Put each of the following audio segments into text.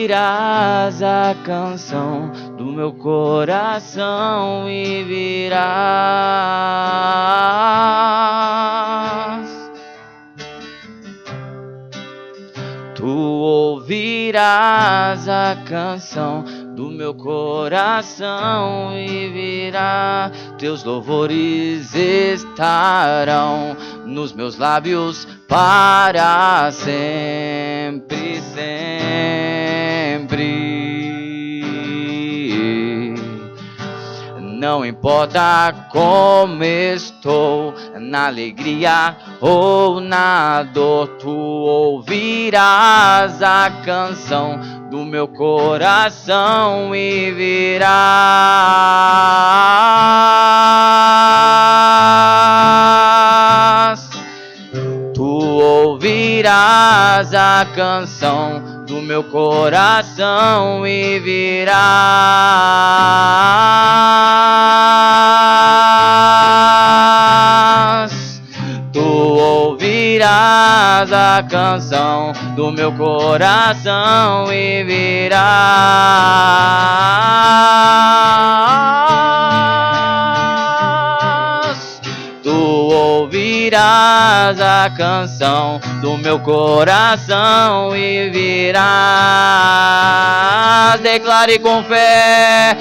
Ouvirás a canção do meu coração e virás. Tu ouvirás a canção do meu coração e virá. Teus louvores estarão nos meus lábios para sempre, sempre. Não importa como estou, na alegria ou na dor, tu ouvirás a canção do meu coração e virás. Tu ouvirás a canção do meu coração e virás. Tu ouvirás a canção do meu coração e virás. Tu ouvirás a canção do meu coração e virás. Declare com fé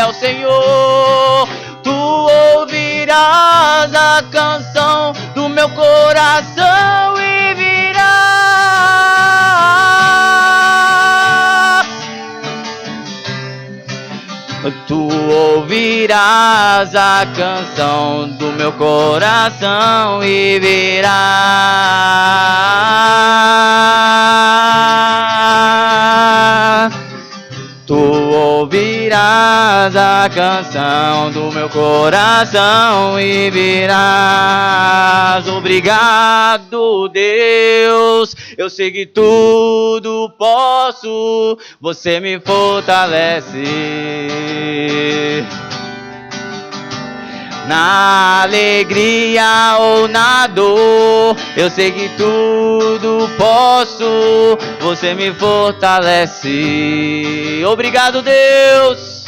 ao Senhor. Tu ouvirás a canção do meu coração e virás. Tu ouvirás a canção do meu coração e virás. Tu ouvirás a canção do meu coração e virás. Obrigado, Deus, eu sei que tudo posso, você me fortalece. Na alegria ou na dor, eu sei que tudo posso, você me fortalece. Obrigado, Deus.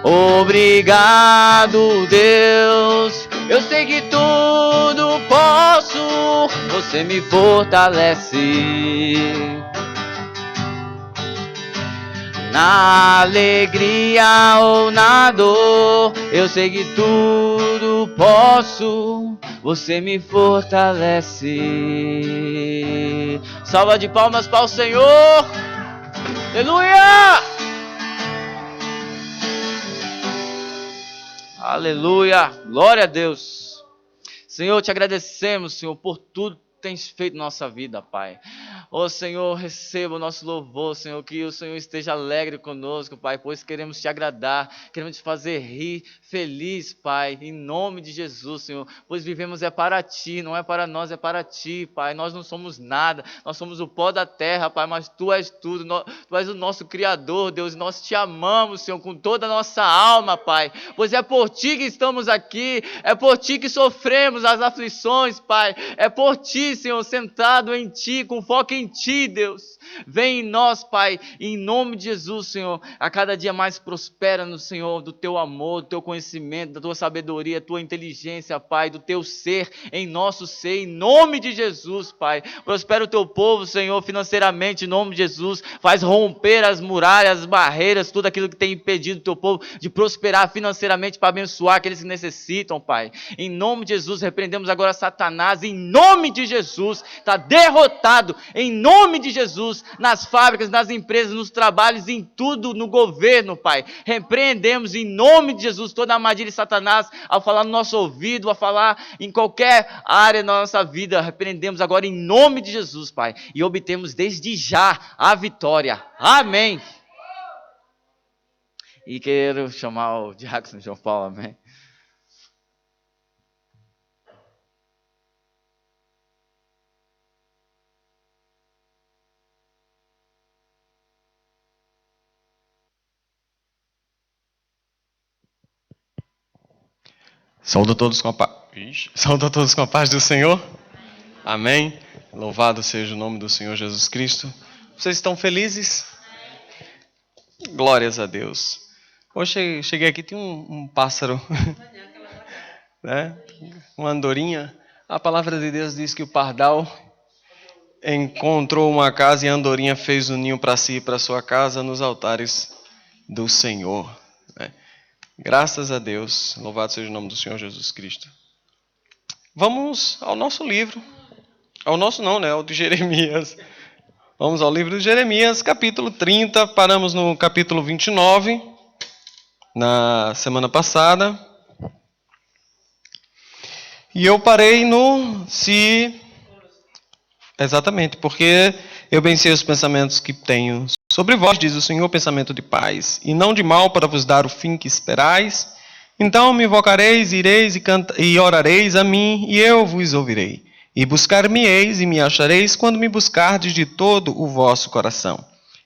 Obrigado, Deus. Eu sei que tudo posso, você me fortalece. Na alegria ou na dor, eu sei que tudo posso, você me fortalece. Salva de palmas para o Senhor. Aleluia! Aleluia! Glória a Deus. Senhor, te agradecemos, Senhor, por tudo que tens feito na nossa vida, Pai. Ó Senhor, receba o nosso louvor, Senhor, que o Senhor esteja alegre conosco, Pai, pois queremos te agradar, queremos te fazer rir, feliz, Pai, em nome de Jesus, Senhor, pois vivemos é para Ti, não é para nós, é para Ti, Pai, nós não somos nada, nós somos o pó da terra, Pai, mas Tu és tudo, Tu és o nosso Criador, Deus, nós te amamos, Senhor, com toda a nossa alma, Pai, pois é por Ti que estamos aqui, é por Ti que sofremos as aflições, Pai, é por Ti, Senhor, sentado em Ti, com foco em Ti, Deus. Vem em nós, Pai, em nome de Jesus, Senhor, a cada dia mais prospera no Senhor, do Teu amor, do Teu conhecimento, da Tua sabedoria, da Tua inteligência, Pai, do Teu ser, em nosso ser, em nome de Jesus, Pai. Prospera o Teu povo, Senhor, financeiramente, em nome de Jesus, faz romper as muralhas, as barreiras, tudo aquilo que tem impedido o Teu povo de prosperar financeiramente para abençoar aqueles que necessitam, Pai. Em nome de Jesus, repreendemos agora Satanás, em nome de Jesus, está derrotado, em nome de Jesus, nas fábricas, nas empresas, nos trabalhos, em tudo, no governo, Pai. Repreendemos em nome de Jesus toda a armadilha de Satanás, ao falar no nosso ouvido, a falar em qualquer área da nossa vida. Repreendemos agora em nome de Jesus, Pai, e obtemos desde já a vitória. Amém. E quero chamar o Diácono João Paulo, amém. Saúdo todos com a paz do Senhor. Amém. Louvado seja o nome do Senhor Jesus Cristo. Vocês estão felizes? Glórias a Deus. Hoje cheguei aqui, tinha um pássaro, né? Uma andorinha. A palavra de Deus diz que o pardal encontrou uma casa e a andorinha fez um ninho para si e para sua casa nos altares do Senhor, né? Graças a Deus. Louvado seja o nome do Senhor Jesus Cristo. Vamos ao nosso livro. Ao nosso não, né? Ao de Jeremias. Vamos ao livro de Jeremias, capítulo 30. Paramos no capítulo 29, na semana passada. E eu parei no se... Exatamente, porque eu bem sei os pensamentos que tenho sobre vós, diz o Senhor, pensamento de paz, e não de mal, para vos dar o fim que esperais. Então me invocareis, ireis e orareis a mim, e eu vos ouvirei. E buscar-me-eis e me achareis quando me buscardes de todo o vosso coração.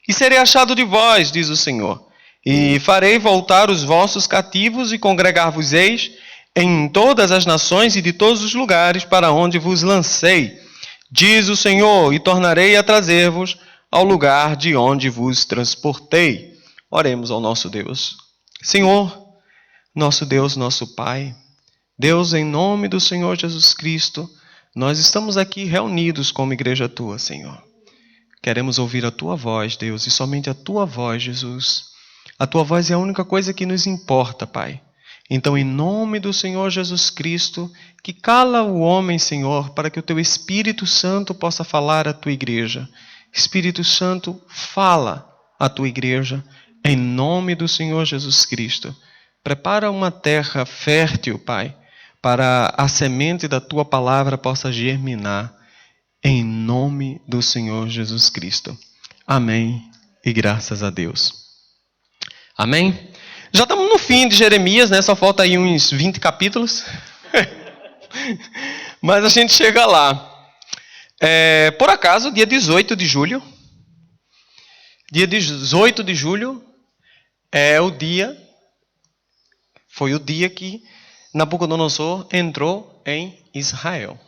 E serei achado de vós, diz o Senhor. E farei voltar os vossos cativos e congregar-vos-eis em todas as nações e de todos os lugares para onde vos lancei, diz o Senhor, e tornarei a trazer-vos ao lugar de onde vos transportei. Oremos ao nosso Deus. Senhor, nosso Deus, nosso Pai, Deus, em nome do Senhor Jesus Cristo, nós estamos aqui reunidos como igreja tua, Senhor. Queremos ouvir a tua voz, Deus, e somente a tua voz, Jesus. A tua voz é a única coisa que nos importa, Pai. Então, em nome do Senhor Jesus Cristo, que cala o homem, Senhor, para que o teu Espírito Santo possa falar à tua igreja. Espírito Santo, fala à tua igreja, em nome do Senhor Jesus Cristo. Prepara uma terra fértil, Pai, para a semente da tua palavra possa germinar, em nome do Senhor Jesus Cristo. Amém e graças a Deus. Amém? Já estamos no fim de Jeremias, né? Só falta aí uns 20 capítulos. Mas a gente chega lá. Por acaso, dia 18 de julho. Dia 18 de julho foi o dia que Nabucodonosor entrou em Israel.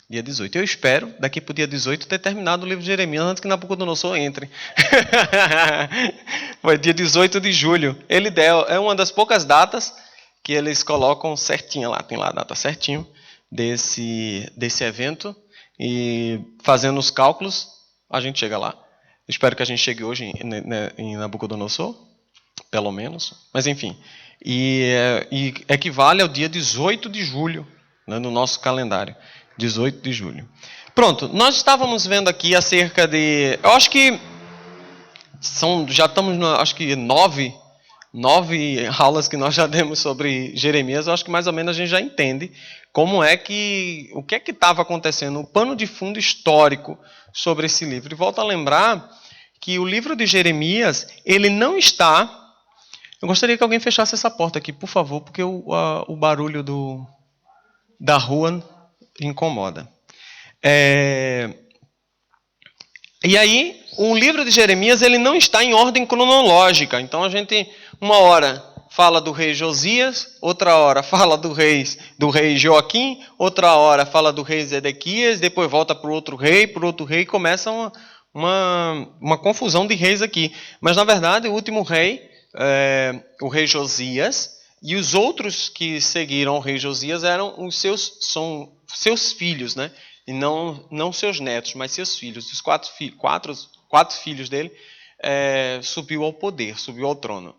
Dia 18. Eu espero, daqui para o dia 18, ter terminado o livro de Jeremias antes que Nabucodonosor entre. Foi dia 18 de julho. É uma das poucas datas que eles colocam certinha lá. Tem lá a data certinho desse evento. E fazendo os cálculos, a gente chega lá. Espero que a gente chegue hoje em Nabucodonosor, pelo menos. Mas enfim. E equivale ao dia 18 de julho, né, no nosso calendário. 18 de julho. Pronto, nós estávamos vendo aqui acerca de... Eu acho que já estamos, acho que 9 aulas que nós já demos sobre Jeremias. Eu acho que mais ou menos a gente já entende o que é que estava acontecendo, o pano de fundo histórico sobre esse livro. E volto a lembrar que o livro de Jeremias, ele não está... Eu gostaria que alguém fechasse essa porta aqui, por favor, porque o barulho da rua incomoda. E aí, o livro de Jeremias, ele não está em ordem cronológica. Então, a gente, uma hora fala do rei Josias, outra hora fala do rei Joaquim, outra hora fala do rei Zedequias, depois volta para o outro rei, começa uma confusão de reis aqui. Mas, na verdade, o último rei, o rei Josias, e os outros que seguiram o rei Josias são seus filhos, né? E não seus netos, mas seus filhos. Os quatro filhos dele subiu ao poder, subiu ao trono.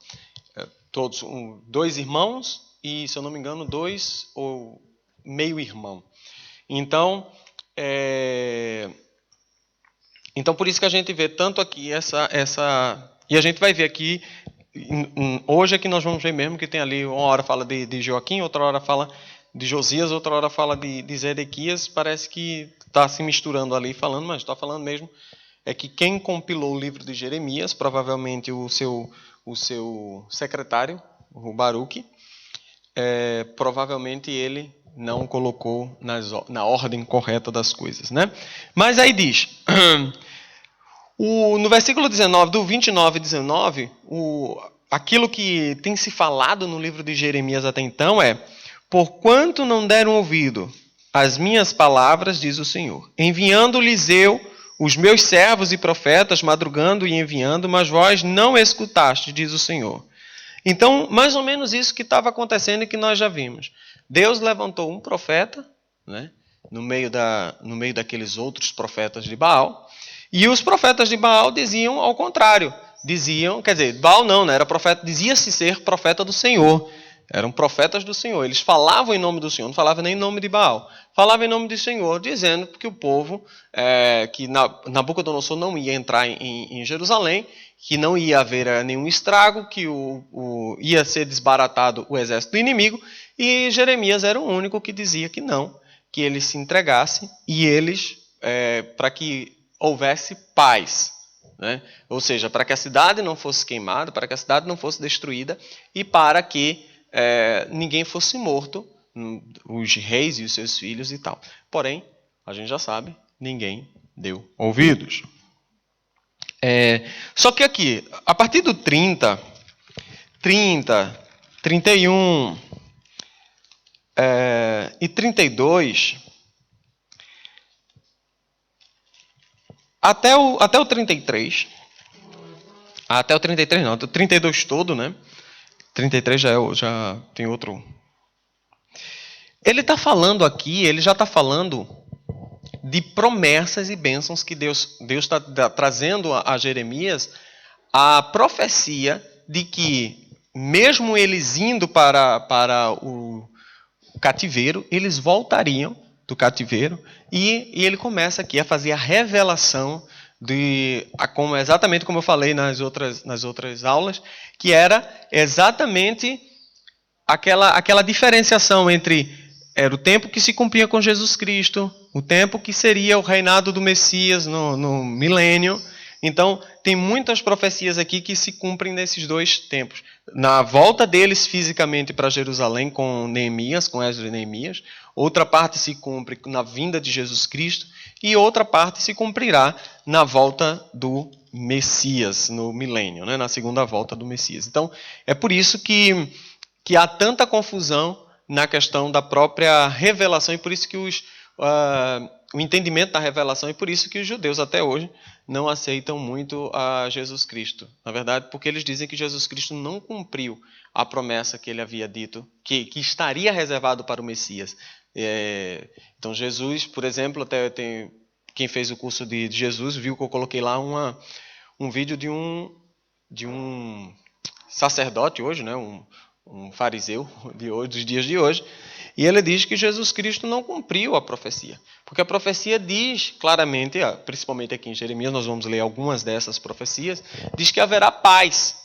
Todos, 2 irmãos e, se eu não me engano, 2 ou meio irmão. Então, por isso que a gente vê tanto aqui e a gente vai ver aqui, hoje é que nós vamos ver mesmo que tem ali, uma hora fala de Joaquim, outra hora fala de Josias, outra hora fala de Zedequias. Parece que está se misturando ali falando, mas está falando mesmo que quem compilou o livro de Jeremias, provavelmente o seu secretário, o Baruque, provavelmente ele não colocou na ordem correta das coisas, né? Mas aí diz, no versículo 19, do 29 e 19, aquilo que tem se falado no livro de Jeremias até então porquanto não deram ouvido às minhas palavras, diz o Senhor, enviando-lhes eu os meus servos e profetas madrugando e enviando, mas vós não escutaste, diz o Senhor. Então, mais ou menos isso que estava acontecendo e que nós já vimos. Deus levantou um profeta, né, no meio daqueles outros profetas de Baal, e os profetas de Baal diziam ao contrário. Diziam, quer dizer, Baal não, né, era profeta, dizia-se ser profeta do Senhor. Eram profetas do Senhor. Eles falavam em nome do Senhor, não falavam nem em nome de Baal. Falavam em nome do Senhor, dizendo que o povo, que Nabucodonosor não ia entrar em Jerusalém, que não ia haver nenhum estrago, que ia ser desbaratado o exército do inimigo, e Jeremias era o único que dizia que não, que ele se entregasse e eles, para que houvesse paz. Né? Ou seja, para que a cidade não fosse queimada, para que a cidade não fosse destruída e para que ninguém fosse morto, os reis e os seus filhos e tal. Porém, a gente já sabe, ninguém deu ouvidos. Só que aqui, a partir do 30, 31 e 32, até o 33, até o 33 não, até o 32 todo, né? 33 já tem outro. Ele está falando aqui, ele já está falando de promessas e bênçãos que Deus está trazendo a Jeremias, a profecia de que, mesmo eles indo para o cativeiro, eles voltariam do cativeiro, e ele começa aqui a fazer a revelação exatamente como eu falei nas outras aulas, que era exatamente aquela diferenciação entre era o tempo que se cumpria com Jesus Cristo, o tempo que seria o reinado do Messias no milênio. Então, tem muitas profecias aqui que se cumprem nesses dois tempos. Na volta deles fisicamente para Jerusalém com Neemias, com Esdras e Neemias, outra parte se cumpre na vinda de Jesus Cristo e outra parte se cumprirá na volta do Messias, no milênio, né? Na segunda volta do Messias. Então, é por isso que há tanta confusão na questão da própria revelação e por isso que o entendimento da revelação e por isso que os judeus até hoje não aceitam muito a Jesus Cristo. Na verdade, porque eles dizem que Jesus Cristo não cumpriu a promessa que ele havia dito, que estaria reservado para o Messias. Então Jesus, por exemplo, até quem fez o curso de Jesus viu que eu coloquei lá um vídeo de um sacerdote hoje, né, um fariseu dos dias de hoje, e ele diz que Jesus Cristo não cumpriu a profecia, porque a profecia diz claramente, principalmente aqui em Jeremias, nós vamos ler algumas dessas profecias, diz que haverá paz,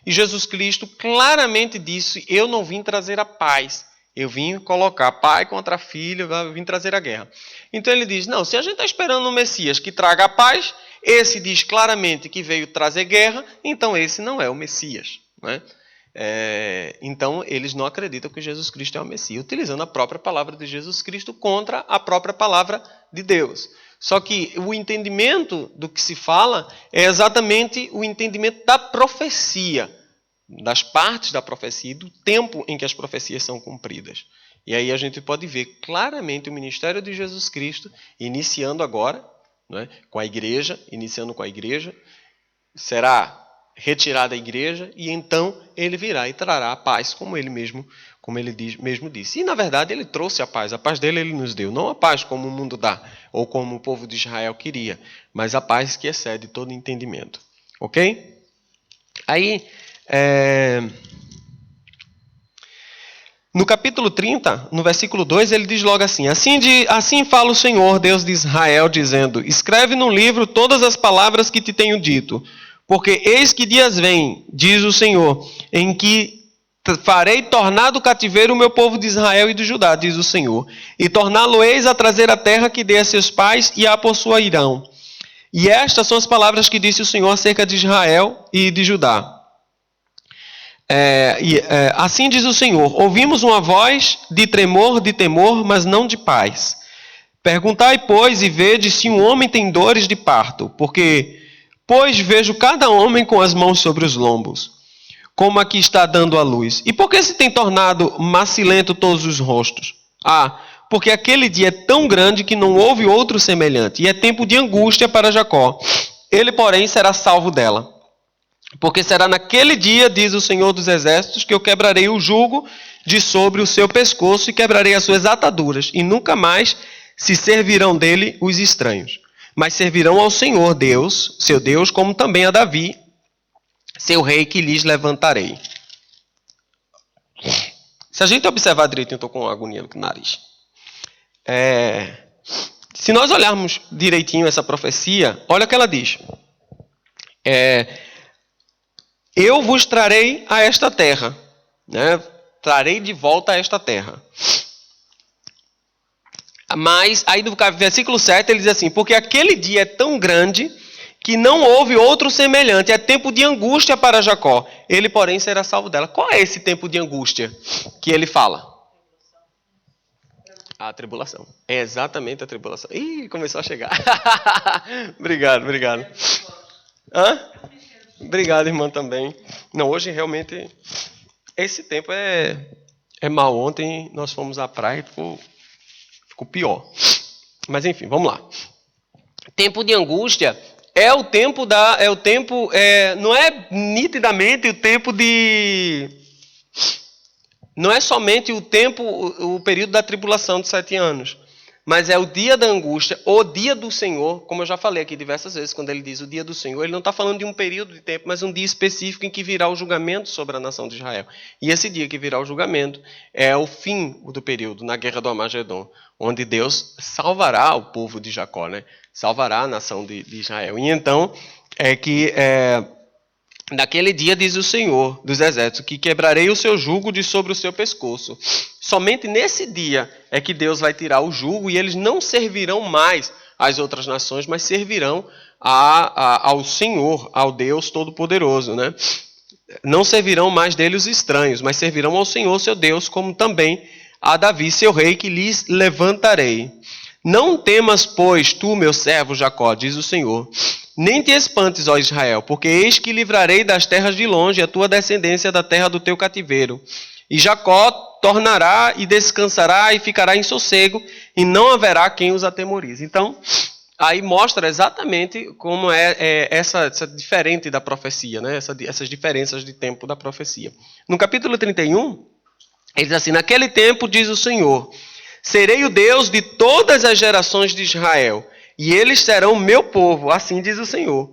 e Jesus Cristo claramente disse, eu não vim trazer a paz, eu vim colocar pai contra filho, eu vim trazer a guerra. Então ele diz, não, se a gente está esperando um Messias que traga a paz, esse diz claramente que veio trazer guerra, então esse não é o Messias, né? Então, eles não acreditam que Jesus Cristo é o Messias, utilizando a própria palavra de Jesus Cristo contra a própria palavra de Deus. Só que o entendimento do que se fala é exatamente o entendimento da profecia, das partes da profecia e do tempo em que as profecias são cumpridas. E aí a gente pode ver claramente o ministério de Jesus Cristo iniciando agora, né, com a igreja, será retirada a igreja e então ele virá e trará a paz, como ele mesmo disse. E na verdade ele trouxe a paz dele ele nos deu, não a paz como o mundo dá, ou como o povo de Israel queria, mas a paz que excede todo entendimento. Ok? Aí, no capítulo 30, no versículo 2, ele diz logo assim, assim fala o Senhor, Deus de Israel, dizendo, escreve num livro todas as palavras que te tenho dito, porque eis que dias vêm, diz o Senhor, em que farei tornar do cativeiro o meu povo de Israel e de Judá, diz o Senhor, e torná-lo-eis a trazer a terra que dei a seus pais e a possuirão. E estas são as palavras que disse o Senhor acerca de Israel e de Judá. Assim diz o Senhor, ouvimos uma voz de temor, mas não de paz. Perguntai, pois, e vede se um homem tem dores de parto, pois vejo cada homem com as mãos sobre os lombos, como aqui está dando a luz. E por que se tem tornado macilento todos os rostos? porque aquele dia é tão grande que não houve outro semelhante, e é tempo de angústia para Jacó. Ele, porém, será salvo dela. Porque será naquele dia, diz o Senhor dos Exércitos, que eu quebrarei o jugo de sobre o seu pescoço e quebrarei as suas ataduras, e nunca mais se servirão dele os estranhos, mas servirão ao Senhor Deus, seu Deus, como também a Davi, seu rei, que lhes levantarei. Se a gente observar direitinho, eu estou com agonia no nariz. Se nós olharmos direitinho essa profecia, olha o que ela diz. Eu vos trarei a esta terra, né? Trarei de volta a esta terra. Mas, aí no versículo 7 ele diz assim, porque aquele dia é tão grande que não houve outro semelhante, é tempo de angústia para Jacó, ele, porém, será salvo dela. Qual é esse tempo de angústia que ele fala? A tribulação. É exatamente a tribulação. Ih, começou a chegar. Obrigado. Hã? Obrigado, irmã, também. Não, hoje realmente esse tempo é mau. Ontem nós fomos à praia e ficou pior. Mas enfim, vamos lá. Tempo de angústia é o tempo não é nitidamente o tempo de... Não é somente o período da tribulação de 7 anos, mas é o dia da angústia, o dia do Senhor, como eu já falei aqui diversas vezes, quando ele diz o dia do Senhor, ele não está falando de um período de tempo, mas um dia específico em que virá o julgamento sobre a nação de Israel. E esse dia que virá o julgamento é o fim do período, na guerra do Armagedon, onde Deus salvará o povo de Jacó, né? Salvará a nação de Israel. E então, naquele dia, diz o Senhor dos Exércitos, que quebrarei o seu jugo de sobre o seu pescoço. Somente nesse dia é que Deus vai tirar o jugo e eles não servirão mais às outras nações, mas servirão ao Senhor, ao Deus Todo-Poderoso, né? Não servirão mais dele os estranhos, mas servirão ao Senhor, seu Deus, como também a Davi, seu rei, que lhes levantarei. Não temas, pois, tu, meu servo Jacó, diz o Senhor, nem te espantes, ó Israel, porque eis que livrarei das terras de longe a tua descendência da terra do teu cativeiro. E Jacó tornará e descansará e ficará em sossego, e não haverá quem os atemorize. Então, aí mostra exatamente como essa diferente da profecia, né? Essas diferenças de tempo da profecia. No capítulo 31, ele diz assim, naquele tempo, diz o Senhor, serei o Deus de todas as gerações de Israel, e eles serão meu povo, assim diz o Senhor.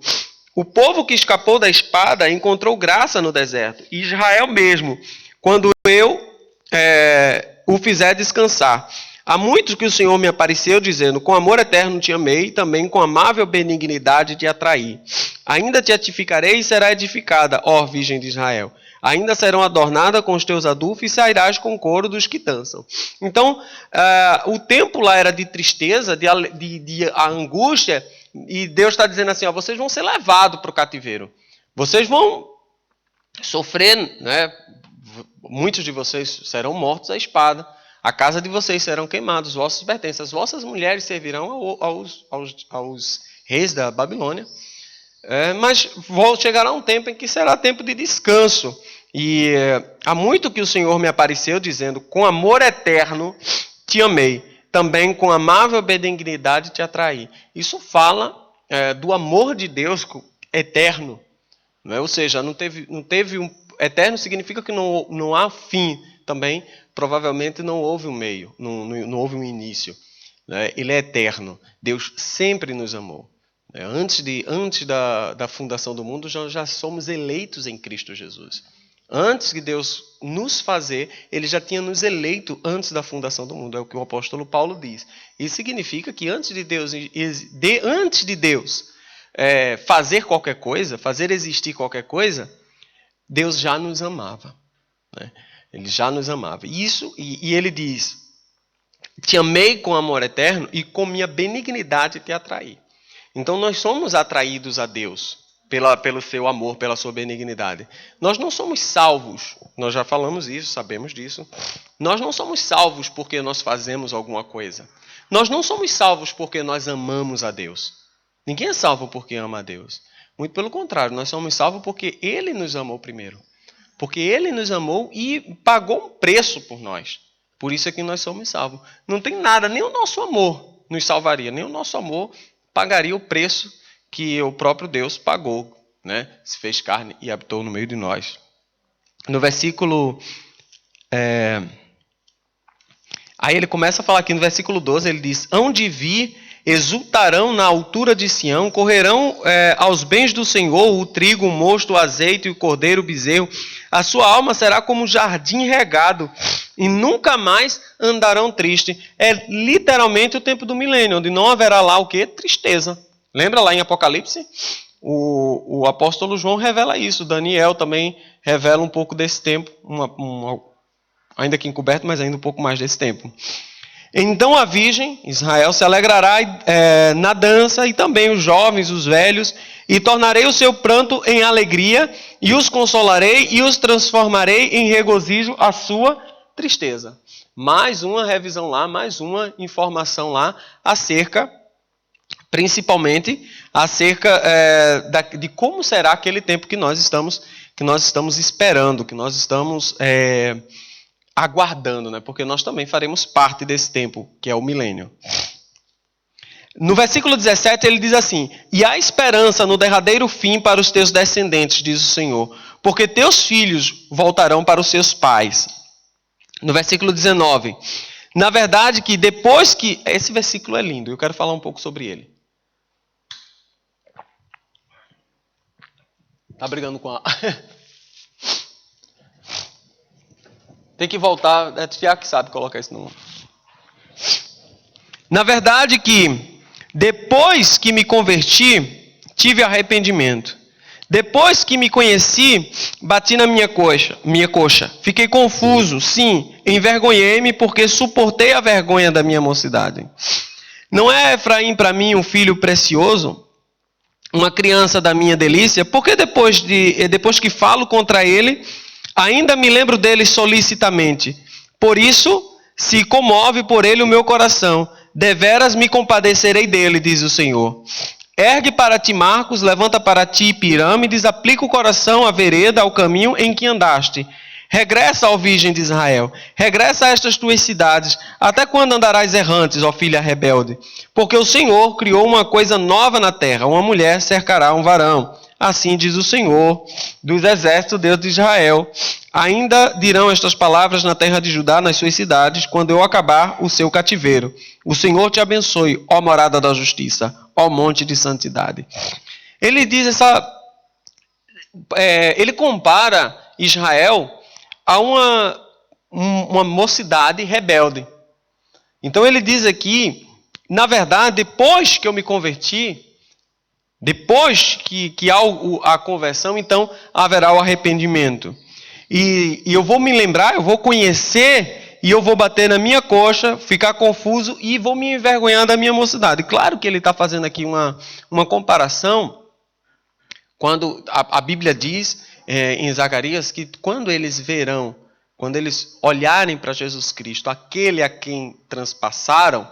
O povo que escapou da espada encontrou graça no deserto, e Israel mesmo, quando eu o fizer descansar. Há muito que o Senhor me apareceu, dizendo, com amor eterno te amei, também com amável benignidade te atraí. Ainda te edificarei e será edificada, ó Virgem de Israel. Ainda serão adornadas com os teus adufes e sairás com o coro dos que dançam. Então, o tempo lá era de tristeza, de angústia, e Deus está dizendo assim, ó, vocês vão ser levados para o cativeiro. Vocês vão sofrer, né? Muitos de vocês serão mortos à espada. A casa de vocês serão queimados, os vossos pertences. As vossas mulheres servirão aos reis da Babilônia. Mas chegará um tempo em que será tempo de descanso. E há muito que o Senhor me apareceu dizendo, com amor eterno te amei, também com amável benignidade te atraí. Isso fala do amor de Deus eterno. Não é? Ou seja, não teve um... Eterno significa que não há fim também. Provavelmente não houve um meio, não houve um início. Né? Ele é eterno. Deus sempre nos amou. Antes da fundação do mundo, já somos eleitos em Cristo Jesus. Antes de Deus nos fazer, Ele já tinha nos eleito antes da fundação do mundo. É o que o apóstolo Paulo diz. Isso significa que antes de Deus fazer qualquer coisa, fazer existir qualquer coisa, Deus já nos amava. Né? Ele já nos amava. E ele diz, te amei com amor eterno e com minha benignidade te atraí. Então nós somos atraídos a Deus pelo seu amor, pela sua benignidade. Nós não somos salvos, nós já falamos isso, sabemos disso. Nós não somos salvos porque nós fazemos alguma coisa. Nós não somos salvos porque nós amamos a Deus. Ninguém é salvo porque ama a Deus. Muito pelo contrário, nós somos salvos porque Ele nos amou primeiro. Porque Ele nos amou e pagou um preço por nós. Por isso é que nós somos salvos. Não tem nada, nem o nosso amor nos salvaria, nem o nosso amor pagaria o preço que o próprio Deus pagou, né? Se fez carne e habitou no meio de nós. No versículo... Aí ele começa a falar aqui no versículo 12, ele diz: hão de vir, exultarão na altura de Sião, correrão aos bens do Senhor, o trigo, o mosto, o azeite, o cordeiro, o bezerro. A sua alma será como um jardim regado, e nunca mais andarão triste. É literalmente o tempo do milênio, onde não haverá lá o quê? Tristeza. Lembra lá em Apocalipse? O apóstolo João revela isso, Daniel também revela um pouco desse tempo, ainda que encoberto, mas ainda um pouco mais desse tempo. Então a virgem, Israel, se alegrará na dança, e também os jovens, os velhos, e tornarei o seu pranto em alegria, e os consolarei, e os transformarei em regozijo a sua tristeza. Mais uma revisão lá, mais uma informação lá, principalmente, acerca de como será aquele tempo que nós estamos esperando, que nós estamos... aguardando, né? Porque nós também faremos parte desse tempo, que é o milênio. No versículo 17 ele diz assim: e há esperança no derradeiro fim para os teus descendentes, diz o Senhor, porque teus filhos voltarão para os seus pais. No versículo 19, na verdade que depois que... Esse versículo é lindo, eu quero falar um pouco sobre ele. Tá brigando com a... Tem que voltar, é Tiago que sabe colocar isso no... Na verdade que, depois que me converti, tive arrependimento. Depois que me conheci, bati na minha coxa. Fiquei confuso, sim, envergonhei-me porque suportei a vergonha da minha mocidade. Não é Efraim para mim um filho precioso? Uma criança da minha delícia? Porque depois que falo contra ele... ainda me lembro dele solicitamente. Por isso, se comove por ele o meu coração. Deveras me compadecerei dele, diz o Senhor. Ergue para ti Marcos, levanta para ti Pirâmides, aplica o coração à vereda, ao caminho em que andaste. Regressa, ó Virgem de Israel, regressa a estas tuas cidades. Até quando andarás errantes, ó filha rebelde? Porque o Senhor criou uma coisa nova na terra, uma mulher cercará um varão. Assim diz o Senhor dos exércitos, Deus de Israel. Ainda dirão estas palavras na terra de Judá, nas suas cidades, quando eu acabar o seu cativeiro. O Senhor te abençoe, ó morada da justiça, ó monte de santidade. Ele diz ele compara Israel a uma mocidade rebelde. Então ele diz aqui, na verdade, depois que eu me converti, depois que há a conversão, então haverá o arrependimento. E eu vou me lembrar, eu vou conhecer, e eu vou bater na minha coxa, ficar confuso e vou me envergonhar da minha mocidade. Claro que ele está fazendo aqui uma comparação, quando a Bíblia diz em Zacarias que quando eles verão, quando eles olharem para Jesus Cristo, aquele a quem transpassaram,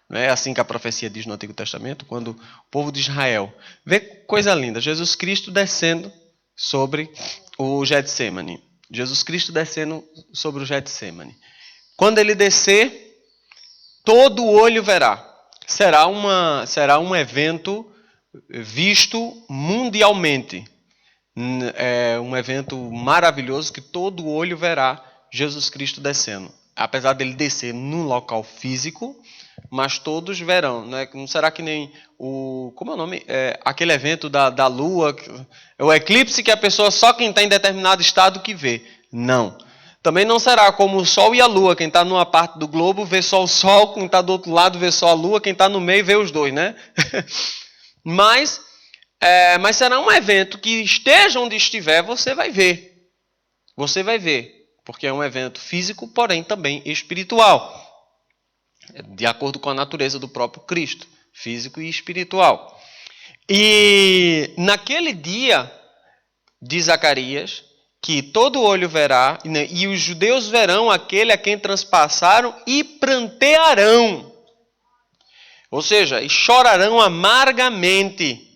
não é assim que a profecia diz no Antigo Testamento, quando o povo de Israel vê coisa linda, Jesus Cristo descendo sobre o Getsemane. Jesus Cristo descendo sobre o Getsemane. Quando ele descer, todo olho verá. Será um evento visto mundialmente. É um evento maravilhoso que todo olho verá Jesus Cristo descendo. Apesar dele descer num local físico, mas todos verão. Não será que nem como é o nome? Aquele evento da Lua, o eclipse que a pessoa, só quem está em determinado estado que vê. Não. Também não será como o Sol e a Lua. Quem está numa parte do globo vê só o Sol, quem está do outro lado vê só a Lua, quem está no meio vê os dois, né? Mas será um evento que esteja onde estiver, você vai ver. Você vai ver. Porque é um evento físico, porém também espiritual. De acordo com a natureza do próprio Cristo. Físico e espiritual. E naquele dia de Zacarias, que todo olho verá, e os judeus verão aquele a quem transpassaram e prantearão. Ou seja, e chorarão amargamente,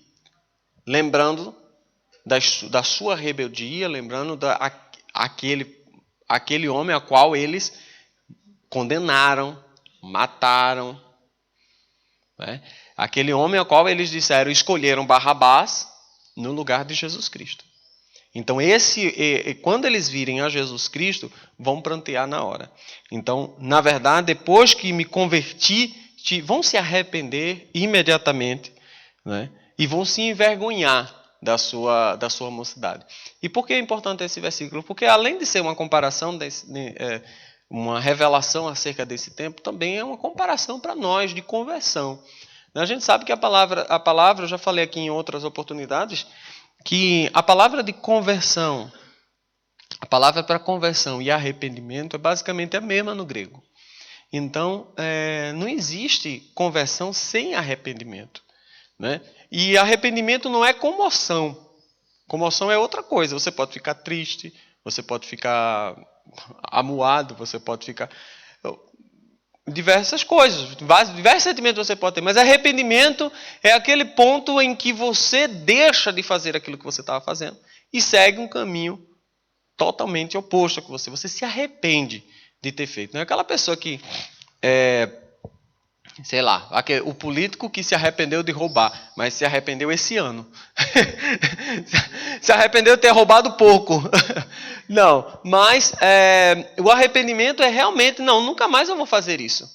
lembrando da sua rebeldia, lembrando aquele homem a qual eles condenaram, mataram. Né? Aquele homem ao qual eles disseram, escolheram Barrabás no lugar de Jesus Cristo. Então, quando eles virem a Jesus Cristo, vão prantear na hora. Então, na verdade, depois que me converti, vão se arrepender imediatamente, né? E vão se envergonhar da sua mocidade. E por que é importante esse versículo? Porque além de ser uma comparação, uma revelação acerca desse tempo, também é uma comparação para nós de conversão. A gente sabe que a palavra, eu já falei aqui em outras oportunidades, que a palavra de conversão, a palavra para conversão e arrependimento é basicamente a mesma no grego. Então, não existe conversão sem arrependimento. Né? E arrependimento não é comoção. Comoção é outra coisa. Você pode ficar triste, você pode ficar amuado, você pode ficar... diversas coisas, diversos sentimentos você pode ter, mas arrependimento é aquele ponto em que você deixa de fazer aquilo que você estava fazendo e segue um caminho totalmente oposto a que você se arrepende de ter feito. Não é aquela pessoa que, sei lá, o político que se arrependeu de roubar, mas se arrependeu esse ano. Se arrependeu de ter roubado pouco. Não, mas o arrependimento é realmente, nunca mais eu vou fazer isso.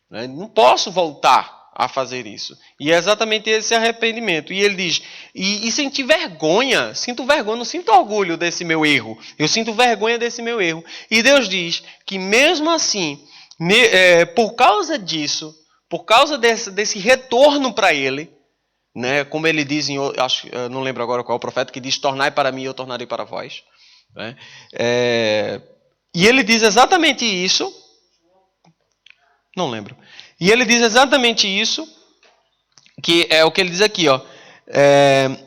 Não posso voltar a fazer isso. E é exatamente esse arrependimento. E ele diz, e sentir vergonha, não sinto orgulho desse meu erro, eu sinto vergonha desse meu erro. E Deus diz que mesmo assim, por causa disso, por causa desse retorno para ele, né, como ele diz, eu não lembro agora qual é o profeta, que diz, tornai para mim e eu tornarei para vós. Né? E ele diz exatamente isso, não lembro. E ele diz exatamente isso, que é o que ele diz aqui, ó.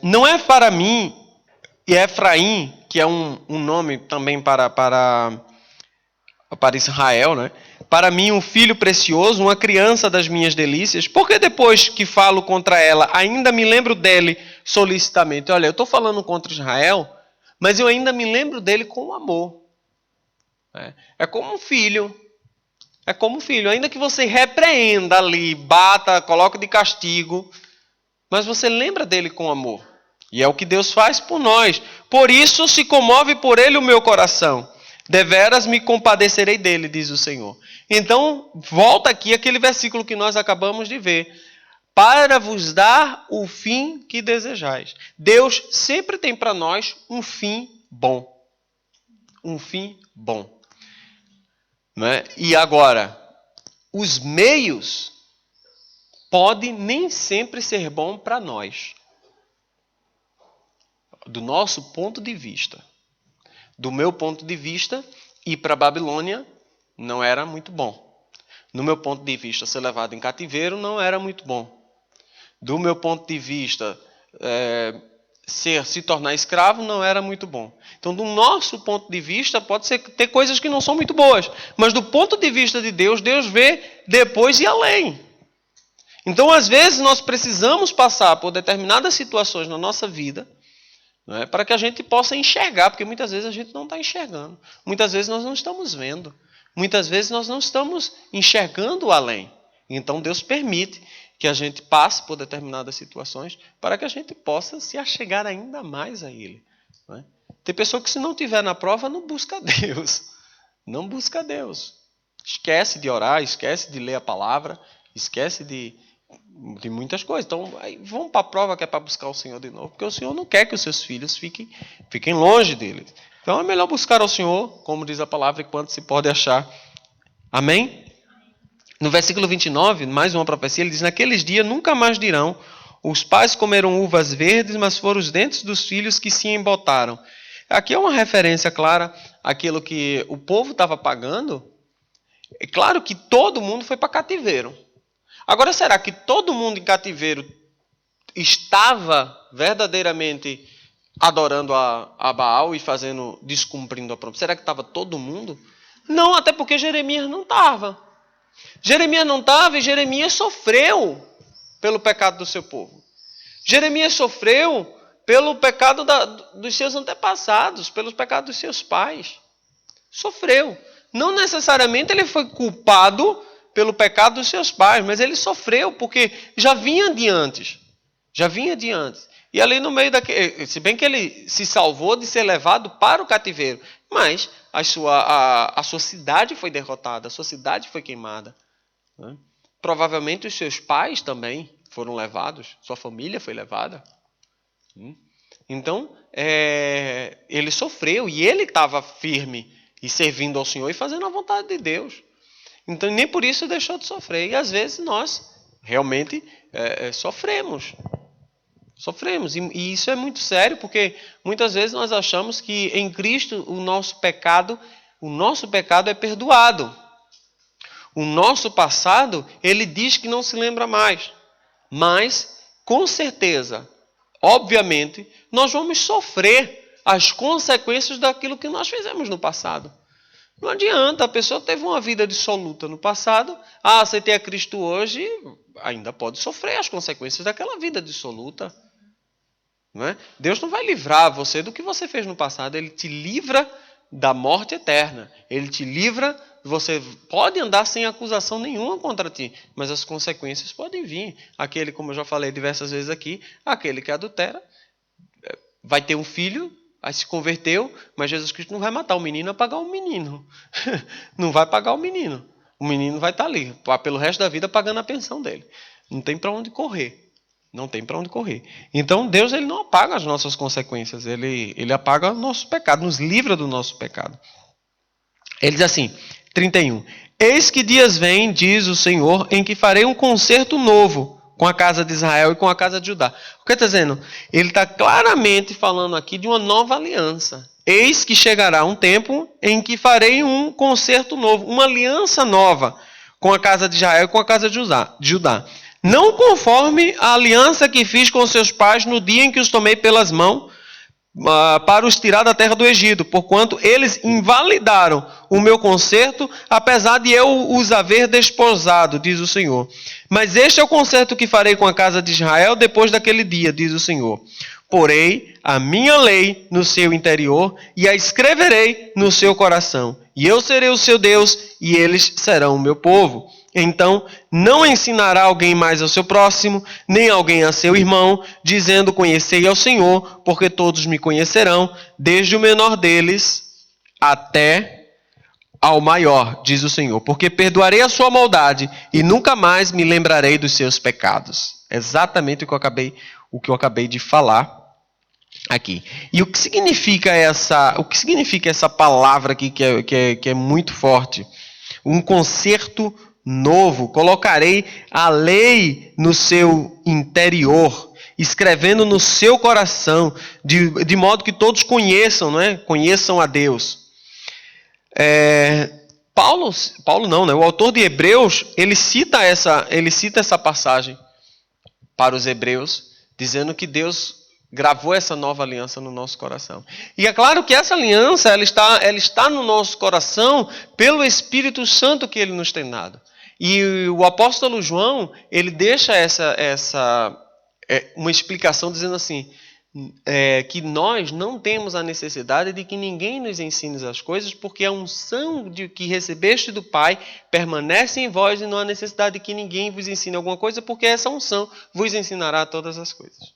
Não é para mim, e Efraim, que é um nome também para Israel, né? Para mim um filho precioso, uma criança das minhas delícias, porque depois que falo contra ela, ainda me lembro dele solicitamente. Olha, eu estou falando contra Israel, mas eu ainda me lembro dele com amor. É como um filho. É como um filho. Ainda que você repreenda ali, bata, coloque de castigo, mas você lembra dele com amor. E é o que Deus faz por nós. Por isso se comove por ele o meu coração. Deveras me compadecerei dele, diz o Senhor. Então, volta aqui aquele versículo que nós acabamos de ver. Para vos dar o fim que desejais. Deus sempre tem para nós um fim bom. Um fim bom. Né? E agora, os meios podem nem sempre ser bom para nós. Do nosso ponto de vista. Do meu ponto de vista, ir para a Babilônia não era muito bom. Do meu ponto de vista, ser levado em cativeiro não era muito bom. Do meu ponto de vista, se tornar escravo não era muito bom. Então, do nosso ponto de vista, pode ser ter coisas que não são muito boas. Mas do ponto de vista de Deus, Deus vê depois e além. Então, às vezes, nós precisamos passar por determinadas situações na nossa vida, né, para que a gente possa enxergar, porque muitas vezes a gente não está enxergando. Muitas vezes nós não estamos vendo. Muitas vezes nós não estamos enxergando além. Então Deus permite que a gente passe por determinadas situações para que a gente possa se achegar ainda mais a Ele. Né? Tem pessoa que se não estiver na prova não busca Deus. Não busca Deus. Esquece de orar, esquece de ler a palavra, esquece de muitas coisas. Então, vamos para a prova que é para buscar o Senhor de novo, porque o Senhor não quer que os seus filhos fiquem longe dele. Então, é melhor buscar ao Senhor, como diz a palavra, enquanto se pode achar. Amém? No versículo 29, mais uma profecia, ele diz, naqueles dias nunca mais dirão, os pais comeram uvas verdes, mas foram os dentes dos filhos que se embotaram. Aqui é uma referência clara àquilo que o povo estava pagando. É claro que todo mundo foi para cativeiro. Agora, será que todo mundo em cativeiro estava verdadeiramente adorando a Baal e descumprindo a promessa? Será que estava todo mundo? Não, até porque Jeremias não estava. Jeremias não estava e Jeremias sofreu pelo pecado do seu povo. Jeremias sofreu pelo pecado dos seus antepassados, pelos pecados dos seus pais. Sofreu. não necessariamente ele foi culpado pelo pecado dos seus pais, mas ele sofreu porque já vinha de antes. Já vinha de antes. E ali no meio daquele, se bem que ele se salvou de ser levado para o cativeiro, mas a sua cidade foi derrotada, a sua cidade foi queimada. Né? Provavelmente os seus pais também foram levados, sua família foi levada. Então, ele sofreu e ele estava firme e servindo ao Senhor e fazendo a vontade de Deus. Então, nem por isso deixou de sofrer. E às vezes nós realmente sofremos. Sofremos. E isso é muito sério, porque muitas vezes nós achamos que em Cristo o nosso pecado é perdoado. O nosso passado, ele diz que não se lembra mais. Mas, com certeza, obviamente, nós vamos sofrer as consequências daquilo que nós fizemos no passado. Não adianta, a pessoa teve uma vida dissoluta no passado, aceitei a Cristo hoje, ainda pode sofrer as consequências daquela vida dissoluta. Não é? Deus não vai livrar você do que você fez no passado, Ele te livra da morte eterna. Ele te livra, você pode andar sem acusação nenhuma contra ti, mas as consequências podem vir. Aquele, como eu já falei diversas vezes aqui, aquele que adultera, vai ter um filho, aí se converteu, mas Jesus Cristo não vai matar o menino, vai pagar o menino. Não vai pagar o menino. O menino vai estar ali, pelo resto da vida, pagando a pensão dele. Não tem para onde correr. Não tem para onde correr. Então, Deus ele não apaga as nossas consequências. Ele apaga o nosso pecado, nos livra do nosso pecado. Ele diz assim, 31. Eis que dias vêm, diz o Senhor, em que farei um concerto novo com a casa de Israel e com a casa de Judá. O que está dizendo? Ele está claramente falando aqui de uma nova aliança. Eis que chegará um tempo em que farei um concerto novo, uma aliança nova com a casa de Israel e com a casa de Judá. Não conforme a aliança que fiz com seus pais no dia em que os tomei pelas mãos para os tirar da terra do Egito, porquanto eles invalidaram o meu concerto, apesar de eu os haver desposado, diz o Senhor. Mas este é o concerto que farei com a casa de Israel depois daquele dia, diz o Senhor. Porei a minha lei no seu interior e a escreverei no seu coração. E eu serei o seu Deus e eles serão o meu povo. Então, não ensinará alguém mais ao seu próximo, nem alguém a seu irmão, dizendo, conhecei ao Senhor, porque todos me conhecerão, desde o menor deles até ao maior, diz o Senhor. Porque perdoarei a sua maldade e nunca mais me lembrarei dos seus pecados. Exatamente o que eu acabei de falar aqui. E o que significa essa palavra aqui que é muito forte? Um concerto novo. Colocarei a lei no seu interior, escrevendo no seu coração, de modo que todos conheçam, não é? Conheçam a Deus. Paulo não, né? O autor de Hebreus, ele cita essa passagem para os hebreus, dizendo que Deus gravou essa nova aliança no nosso coração. E é claro que essa aliança ela está no nosso coração pelo Espírito Santo que ele nos tem dado. E o apóstolo João, ele deixa uma explicação dizendo assim, que nós não temos a necessidade de que ninguém nos ensine as coisas, porque a unção que recebeste do Pai permanece em vós e não há necessidade de que ninguém vos ensine alguma coisa, porque essa unção vos ensinará todas as coisas.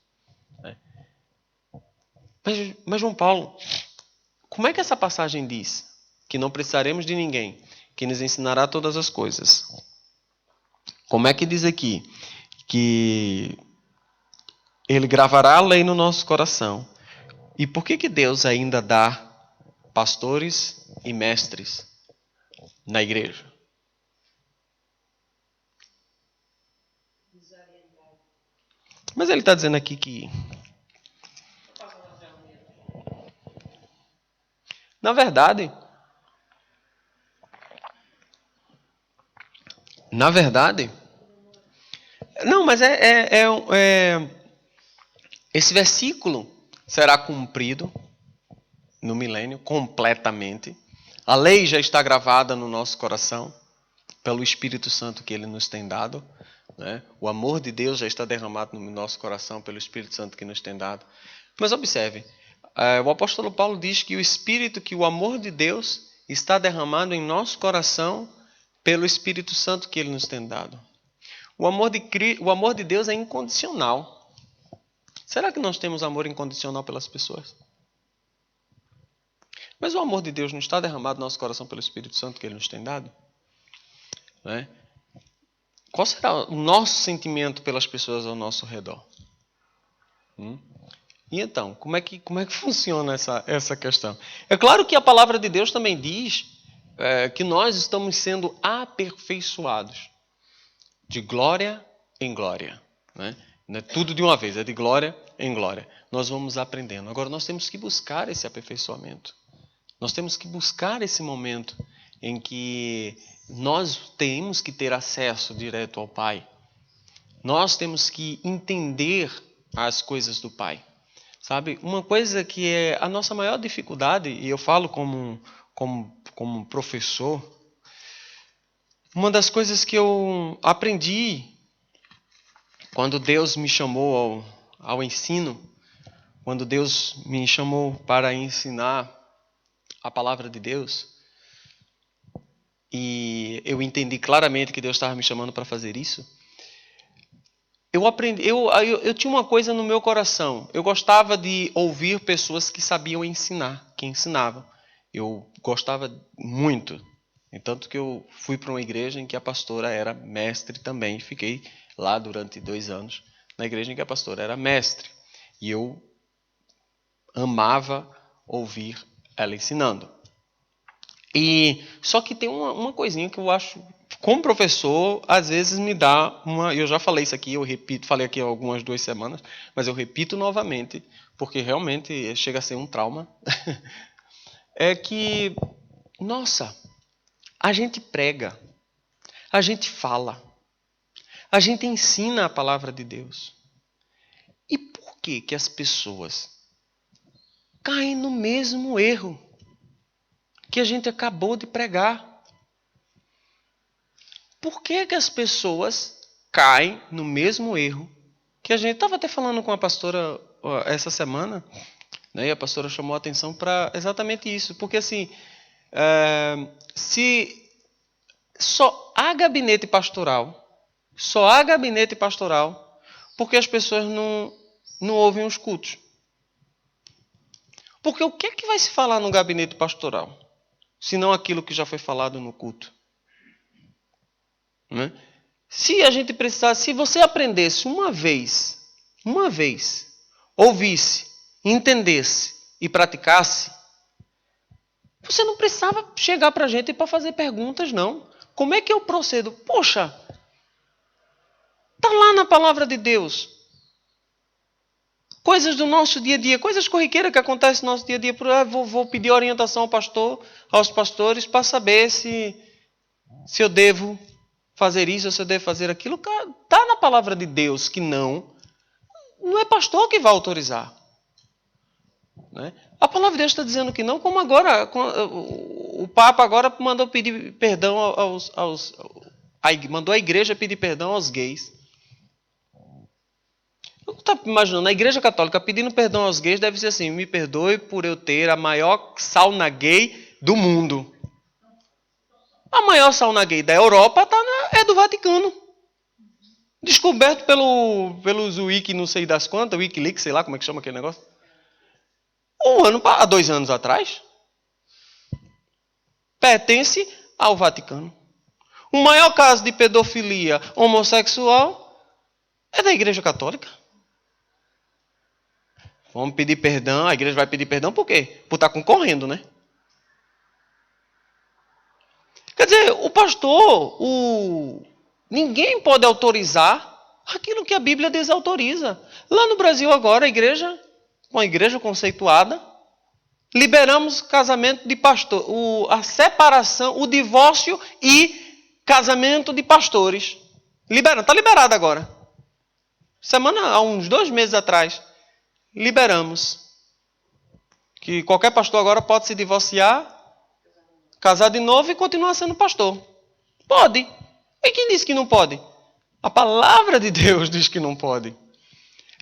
Mas João Paulo, como é que essa passagem diz que não precisaremos de ninguém, que nos ensinará todas as coisas? Como é que diz aqui que ele gravará a lei no nosso coração? E por que Deus ainda dá pastores e mestres na igreja? Mas ele está dizendo aqui que na verdade, não, mas esse versículo será cumprido no milênio completamente. A lei já está gravada no nosso coração pelo Espírito Santo que ele nos tem dado. Né? O amor de Deus já está derramado no nosso coração pelo Espírito Santo que nos tem dado. Mas observe, o apóstolo Paulo diz que o Espírito, que o amor de Deus está derramado em nosso coração pelo Espírito Santo que Ele nos tem dado. O amor de Deus é incondicional. Será que nós temos amor incondicional pelas pessoas? Mas o amor de Deus não está derramado no nosso coração pelo Espírito Santo que Ele nos tem dado? Não é? Qual será o nosso sentimento pelas pessoas ao nosso redor? E então, como é que funciona essa questão? É claro que a palavra de Deus também diz que nós estamos sendo aperfeiçoados de glória em glória. Né? Não é tudo de uma vez, é de glória em glória. Nós vamos aprendendo. Agora, nós temos que buscar esse aperfeiçoamento. Nós temos que buscar esse momento em que nós temos que ter acesso direto ao Pai. Nós temos que entender as coisas do Pai. Sabe? Uma coisa que é a nossa maior dificuldade, e eu falo como professor, uma das coisas que eu aprendi quando Deus me chamou ao ensino, quando Deus me chamou para ensinar a palavra de Deus, e eu entendi claramente que Deus estava me chamando para fazer isso, eu tinha uma coisa no meu coração. Eu gostava de ouvir pessoas que sabiam ensinar, que ensinavam. Eu gostava muito. Tanto que eu fui para uma igreja em que a pastora era mestre também. Fiquei lá durante 2 anos, na igreja em que a pastora era mestre. E eu amava ouvir ela ensinando. Só que tem uma coisinha que eu acho, como professor, às vezes me dá uma... Eu já falei isso aqui, eu repito, falei aqui há algumas 2 semanas, mas eu repito novamente, porque realmente chega a ser um trauma. É que, nossa, a gente prega, a gente fala, a gente ensina a palavra de Deus. E por que as pessoas caem no mesmo erro que a gente acabou de pregar? Por que as pessoas caem no mesmo erro que a gente estava até falando com a pastora essa semana, né? E a pastora chamou a atenção para exatamente isso. Porque assim, se só há gabinete pastoral, porque as pessoas não ouvem os cultos. Porque o que é que vai se falar no gabinete pastoral, se não aquilo que já foi falado no culto? Né? Se a gente precisasse, se você aprendesse uma vez, ouvisse, entendesse e praticasse, você não precisava chegar para a gente para fazer perguntas, não. Como é que eu procedo? Poxa, está lá na palavra de Deus. Coisas do nosso dia a dia, coisas corriqueiras que acontecem no nosso dia a dia. Vou pedir orientação ao pastor, aos pastores, para saber se eu devo fazer isso, se eu devo fazer aquilo. Está na palavra de Deus que não é pastor que vai autorizar. Né? A palavra de Deus está dizendo que não, como agora, o Papa agora mandou pedir perdão mandou a igreja pedir perdão aos gays. Eu estou imaginando, a igreja católica pedindo perdão aos gays deve ser assim: me perdoe por eu ter a maior sauna gay do mundo. A maior sauna gay da Europa é do Vaticano. Descoberto pelos Wiki, não sei das quantas, Wikileaks, sei lá como é que chama aquele negócio. Há 2 anos atrás. Pertence ao Vaticano. O maior caso de pedofilia homossexual é da Igreja Católica. Vamos pedir perdão, a igreja vai pedir perdão por quê? Por estar concorrendo, né? Quer dizer, o pastor, ninguém pode autorizar aquilo que a Bíblia desautoriza. Lá no Brasil agora, uma igreja conceituada, liberamos casamento de pastor, a separação, o divórcio e casamento de pastores. Está liberado agora. Há uns 2 meses atrás, liberamos que qualquer pastor agora pode se divorciar, casar de novo e continuar sendo pastor. Pode. E quem disse que não pode? A palavra de Deus diz que não pode.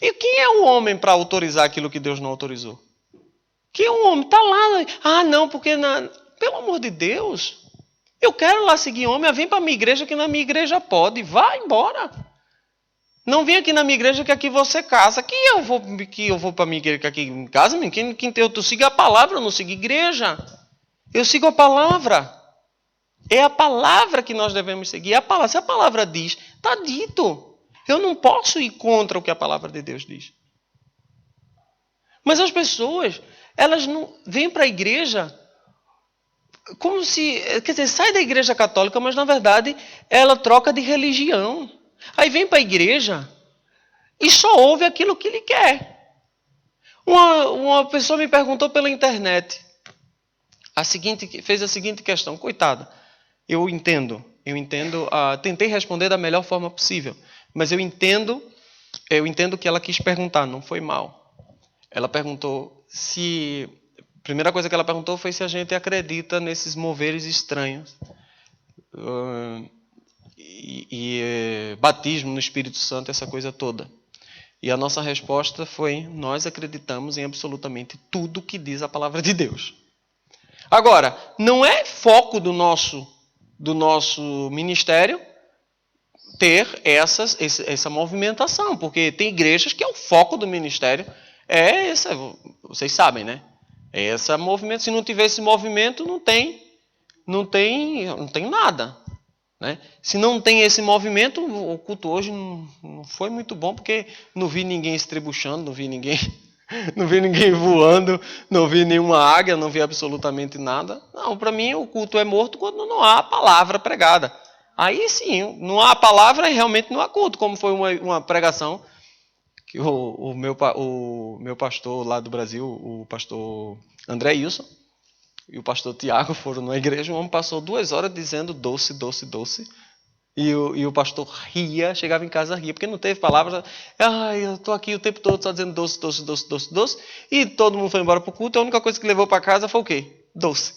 E quem é o homem para autorizar aquilo que Deus não autorizou? Quem é o homem? Está lá. Ah, não, porque pelo amor de Deus, eu quero lá seguir homem, vem para a minha igreja, que na minha igreja pode, vá embora. Não vem aqui na minha igreja que aqui você casa. Que eu vou para a minha igreja que aqui em casa, eu sigo a palavra, eu não sigo igreja. Eu sigo a palavra. É a palavra que nós devemos seguir. Se a palavra diz, está dito. Eu não posso ir contra o que a palavra de Deus diz. Mas as pessoas, elas não vêm para a igreja como se, quer dizer, sai da igreja católica, mas na verdade ela troca de religião. Aí vem para a igreja e só ouve aquilo que ele quer. Uma pessoa me perguntou pela internet, fez a seguinte questão, coitada, eu entendo, tentei responder da melhor forma possível, mas eu entendo que ela quis perguntar, não foi mal. Ela perguntou se, a primeira coisa que ela perguntou foi se a gente acredita nesses moveres estranhos, batismo no Espírito Santo, essa coisa toda. E a nossa resposta foi: nós acreditamos em absolutamente tudo que diz a palavra de Deus. Agora, não é foco do nosso ministério ter essa movimentação, porque tem igrejas que é o foco do ministério, vocês sabem, né? É esse movimento. Se não tiver esse movimento, não tem nada. Né? Se não tem esse movimento, o culto hoje não foi muito bom, porque não vi ninguém estrebuchando, não vi ninguém voando, não vi nenhuma águia, não vi absolutamente nada. Não, para mim o culto é morto quando não há palavra pregada. Aí sim, não há palavra e realmente não há culto, como foi uma pregação que o meu pastor lá do Brasil, o pastor André Wilson, e o pastor Tiago foram na igreja, o homem passou 2 horas dizendo doce, doce, doce. E o pastor ria, chegava em casa ria, porque não teve palavras. Eu estou aqui o tempo todo só dizendo doce, doce, doce, doce, doce. E todo mundo foi embora para o culto, a única coisa que levou para casa foi o quê? Doce.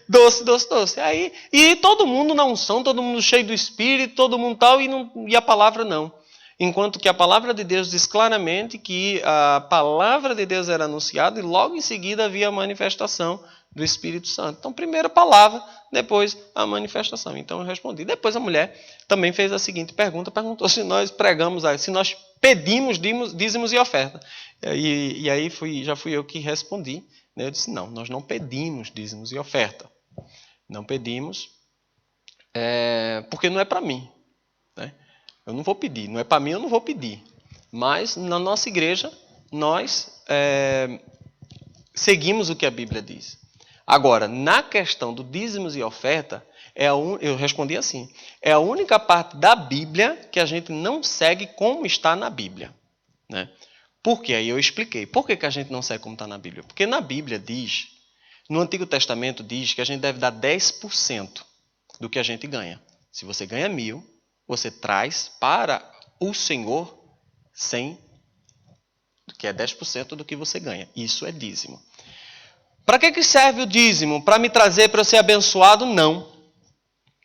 Doce, doce, doce. Aí, e todo mundo na unção, todo mundo cheio do Espírito, todo mundo tal, e a palavra não. Enquanto que a palavra de Deus diz claramente que a palavra de Deus era anunciada e logo em seguida havia a manifestação do Espírito Santo. Então, primeiro a palavra, depois a manifestação. Então eu respondi. Depois a mulher também fez a seguinte pergunta, perguntou se nós pregamos, se nós pedimos dízimos e oferta. E aí já fui eu que respondi. Né? Eu disse, não, nós não pedimos dízimos e oferta. Não pedimos, porque não é para mim. Né? Eu não vou pedir, não é para mim, eu não vou pedir. Mas na nossa igreja, nós seguimos o que a Bíblia diz. Agora, na questão do dízimos e oferta, eu respondi assim, é a única parte da Bíblia que a gente não segue como está na Bíblia. Né? Por quê? Aí eu expliquei. Por que a gente não segue como está na Bíblia? Porque na Bíblia diz, no Antigo Testamento diz que a gente deve dar 10% do que a gente ganha. Se você ganha 1.000, você traz para o Senhor 100, que é 10% do que você ganha. Isso é dízimo. Para que serve o dízimo? Para me trazer para eu ser abençoado? Não.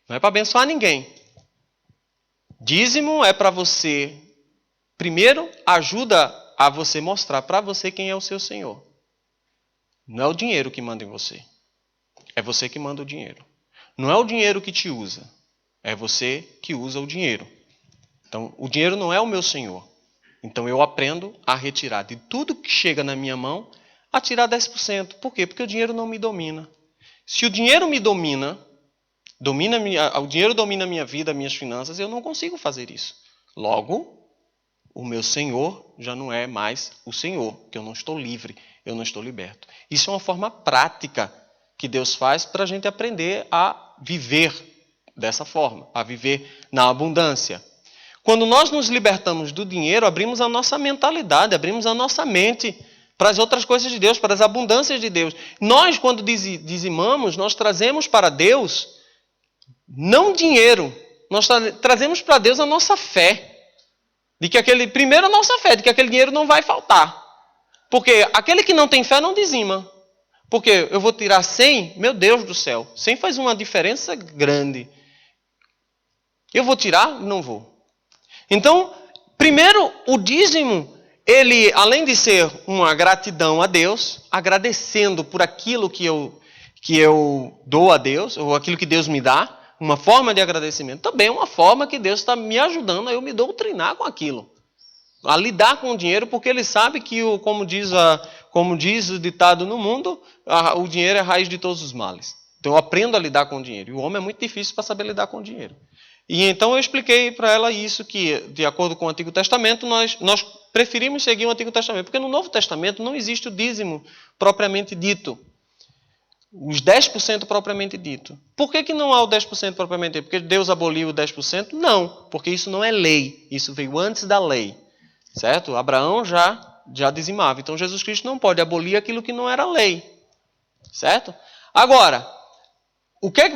Não é para abençoar ninguém. Dízimo é para você, primeiro, ajuda a você mostrar para você quem é o seu Senhor. Não é o dinheiro que manda em você. É você que manda o dinheiro. Não é o dinheiro que te usa. É você que usa o dinheiro. Então, o dinheiro não é o meu Senhor. Então, eu aprendo a retirar de tudo que chega na minha mão, a tirar 10%. Por quê? Porque o dinheiro não me domina. Se o dinheiro me domina, o dinheiro domina a minha vida, minhas finanças, eu não consigo fazer isso. Logo, o meu Senhor já não é mais o Senhor, porque eu não estou livre, eu não estou liberto. Isso é uma forma prática que Deus faz para a gente aprender a viver dessa forma, a viver na abundância. Quando nós nos libertamos do dinheiro, abrimos a nossa mentalidade, abrimos a nossa mente para as outras coisas de Deus, para as abundâncias de Deus. Nós, quando dizimamos, nós trazemos para Deus não dinheiro, nós trazemos para Deus a nossa fé. Primeiro a nossa fé, de que aquele dinheiro não vai faltar. Porque aquele que não tem fé não dizima. Porque eu vou tirar 100, meu Deus do céu, 100 faz uma diferença grande. Eu vou tirar? Não vou. Então, primeiro, o dízimo ele, além de ser uma gratidão a Deus, agradecendo por aquilo que eu dou a Deus, ou aquilo que Deus me dá, uma forma de agradecimento, também é uma forma que Deus está me ajudando a eu me doutrinar com aquilo. A lidar com o dinheiro, porque ele sabe que, como diz o ditado no mundo, o dinheiro é a raiz de todos os males. Então eu aprendo a lidar com o dinheiro. E o homem é muito difícil para saber lidar com o dinheiro. E então eu expliquei para ela isso, que de acordo com o Antigo Testamento, nós preferimos seguir o Antigo Testamento, porque no Novo Testamento não existe o dízimo propriamente dito. Os 10% propriamente dito. Por que não há o 10% propriamente dito? Porque Deus aboliu o 10%? Não, porque isso não é lei. Isso veio antes da lei. Certo? Abraão já dizimava. Então Jesus Cristo não pode abolir aquilo que não era lei. Certo? Agora,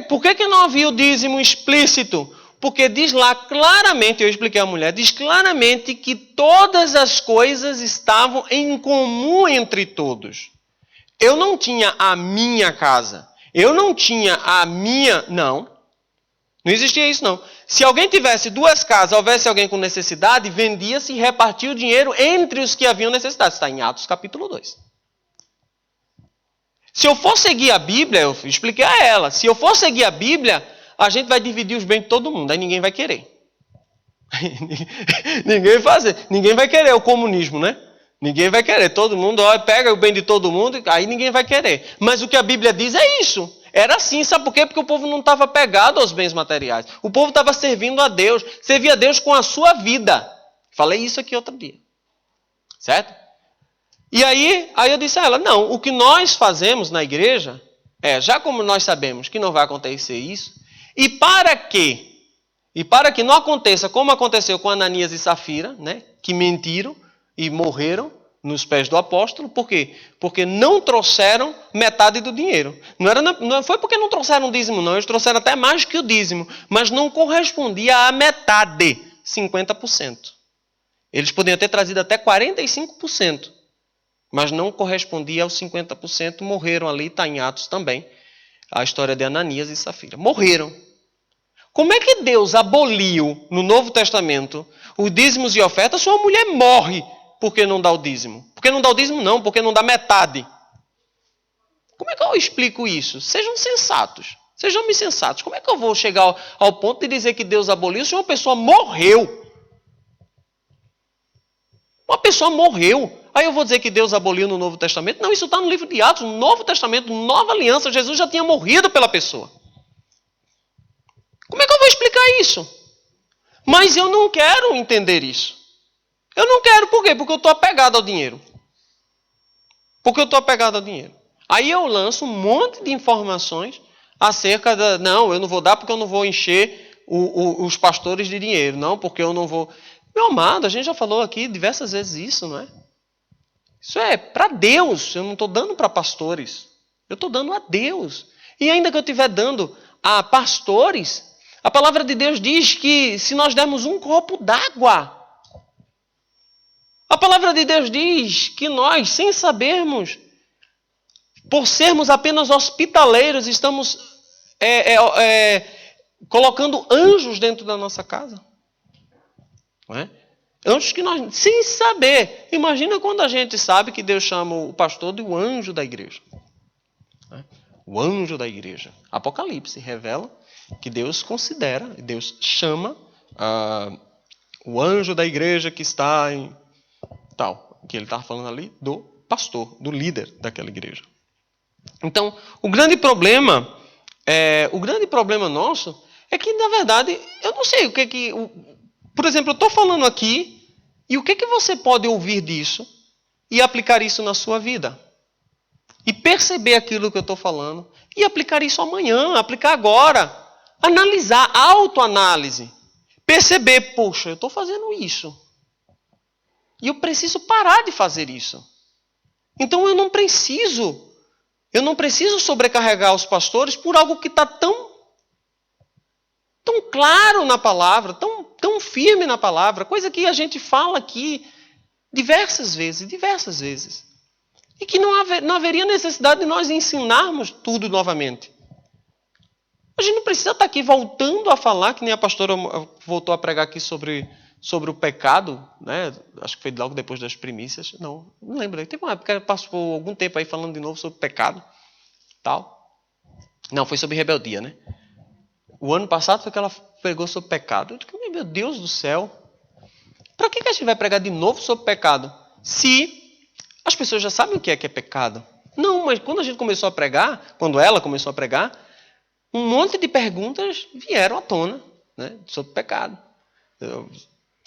por que não havia o dízimo explícito? Porque diz lá claramente, eu expliquei à mulher, diz claramente que todas as coisas estavam em comum entre todos. Eu não tinha a minha casa. Eu não tinha a minha... Não existia isso, não. Se alguém tivesse 2 casas, houvesse alguém com necessidade, vendia-se e repartia o dinheiro entre os que haviam necessidade. Está em Atos capítulo 2. Se eu for seguir a Bíblia, eu expliquei a ela, se eu for seguir a Bíblia, a gente vai dividir os bens de todo mundo, aí ninguém vai querer. Ninguém vai querer o comunismo, né? Ninguém vai querer. Todo mundo pega o bem de todo mundo, aí ninguém vai querer. Mas o que a Bíblia diz é isso. Era assim, sabe por quê? Porque o povo não estava pegado aos bens materiais. O povo estava servindo a Deus. Servia a Deus com a sua vida. Falei isso aqui outro dia. Certo? E aí eu disse a ela, não, o que nós fazemos na igreja já como nós sabemos que não vai acontecer isso, e para que não aconteça como aconteceu com Ananias e Safira, né, que mentiram e morreram nos pés do apóstolo. Por quê? Porque não trouxeram metade do dinheiro. Não foi porque não trouxeram o dízimo, não. Eles trouxeram até mais que o dízimo, mas não correspondia à metade, 50%. Eles podiam ter trazido até 45%, mas não correspondia aos 50%. Morreram ali, está em Atos também, a história de Ananias e Safira. Morreram. Como é que Deus aboliu no Novo Testamento os dízimos e ofertas se uma mulher morre porque não dá o dízimo? Porque não dá o dízimo não, porque não dá metade. Como é que eu explico isso? Sejam sensatos. Sejam-me sensatos. Como é que eu vou chegar ao ponto de dizer que Deus aboliu se uma pessoa morreu? Uma pessoa morreu. Aí eu vou dizer que Deus aboliu no Novo Testamento? Não, isso está no livro de Atos, no Novo Testamento, Nova Aliança. Jesus já tinha morrido pela pessoa. Como é que eu vou explicar isso? Mas eu não quero entender isso. Eu não quero, por quê? Porque eu estou apegado ao dinheiro. Aí eu lanço um monte de informações acerca da... Não, eu não vou dar porque eu não vou encher os pastores de dinheiro. Não, porque eu não vou... Meu amado, a gente já falou aqui diversas vezes isso, não é? Isso é para Deus. Eu não estou dando para pastores. Eu estou dando a Deus. E ainda que eu estiver dando a pastores... A palavra de Deus diz que se nós dermos um copo d'água, a palavra de Deus diz que nós, sem sabermos, por sermos apenas hospitaleiros, estamos colocando anjos dentro da nossa casa. Não é? Anjos que nós, sem saber. Imagina quando a gente sabe que Deus chama o pastor de o anjo da igreja. Não é? O anjo da igreja. Apocalipse revela que Deus considera, Deus chama o anjo da igreja que está em tal, que ele está falando ali do pastor, do líder daquela igreja. Então, o grande problema nosso é que, na verdade, eu não sei o que por exemplo, eu estou falando aqui e o que você pode ouvir disso e aplicar isso na sua vida? E perceber aquilo que eu estou falando e aplicar isso amanhã, aplicar agora. Analisar, autoanálise. Perceber, poxa, eu estou fazendo isso. E eu preciso parar de fazer isso. Então eu não preciso sobrecarregar os pastores por algo que está tão claro na palavra, tão firme na palavra, coisa que a gente fala aqui diversas vezes. E que não haveria necessidade de nós ensinarmos tudo novamente. A gente não precisa estar aqui voltando a falar, que nem a pastora voltou a pregar aqui sobre sobre o pecado, né? Acho que foi logo depois das primícias. Não lembro. Teve uma época que passou algum tempo aí falando de novo sobre pecado, tal. Não, foi sobre rebeldia, né? O ano passado foi que ela pregou sobre pecado. Eu disse, meu Deus do céu. Para que a gente vai pregar de novo sobre pecado? Se as pessoas já sabem o que é pecado. Não, mas quando a gente começou a pregar, quando ela começou a pregar, um monte de perguntas vieram à tona, né, sobre pecado.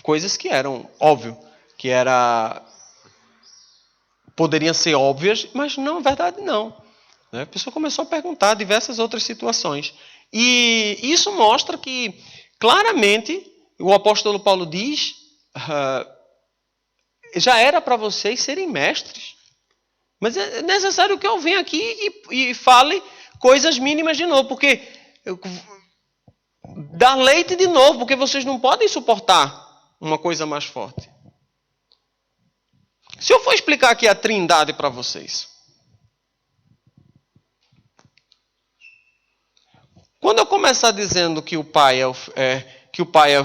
Coisas que eram óbvio, poderiam ser óbvias, mas não, na verdade não. A pessoa começou a perguntar diversas outras situações. E isso mostra que, claramente, o apóstolo Paulo diz, já era para vocês serem mestres. Mas é necessário que eu venha aqui e fale coisas mínimas de novo, porque dá leite de novo, porque vocês não podem suportar uma coisa mais forte. Se eu for explicar aqui a Trindade para vocês, quando eu começar dizendo que o Pai é o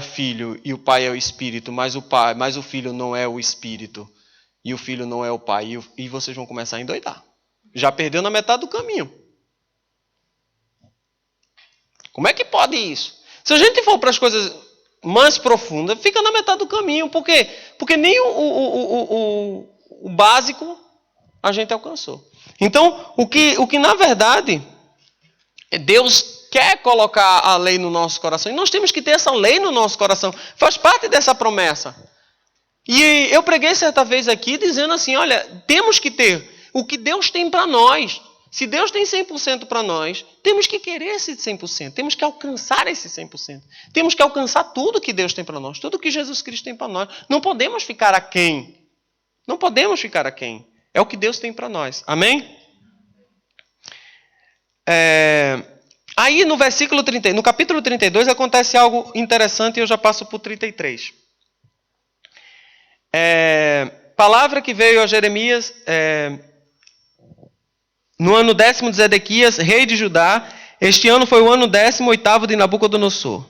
Filho e o Pai é o Espírito, mas o Filho não é o Espírito e o Filho não é o Pai, e vocês vão começar a endoidar. Já perdeu na metade do caminho. Como é que pode isso? Se a gente for para as coisas mais profundas, fica na metade do caminho. Por quê? Porque nem o básico a gente alcançou. Então, o que na verdade Deus quer colocar a lei no nosso coração. E nós temos que ter essa lei no nosso coração. Faz parte dessa promessa. E eu preguei certa vez aqui dizendo assim, olha, temos que ter o que Deus tem para nós. Se Deus tem 100% para nós, temos que querer esse 100%. Temos que alcançar esse 100%. Temos que alcançar tudo que Deus tem para nós. Tudo que Jesus Cristo tem para nós. Não podemos ficar aquém. Não podemos ficar aquém. É o que Deus tem para nós. Amém? Aí no versículo 30, no capítulo 32 acontece algo interessante e eu já passo para o 33. Palavra que veio a Jeremias no ano 10º de Zedequias, rei de Judá. Este ano foi o ano 18º de Nabucodonosor.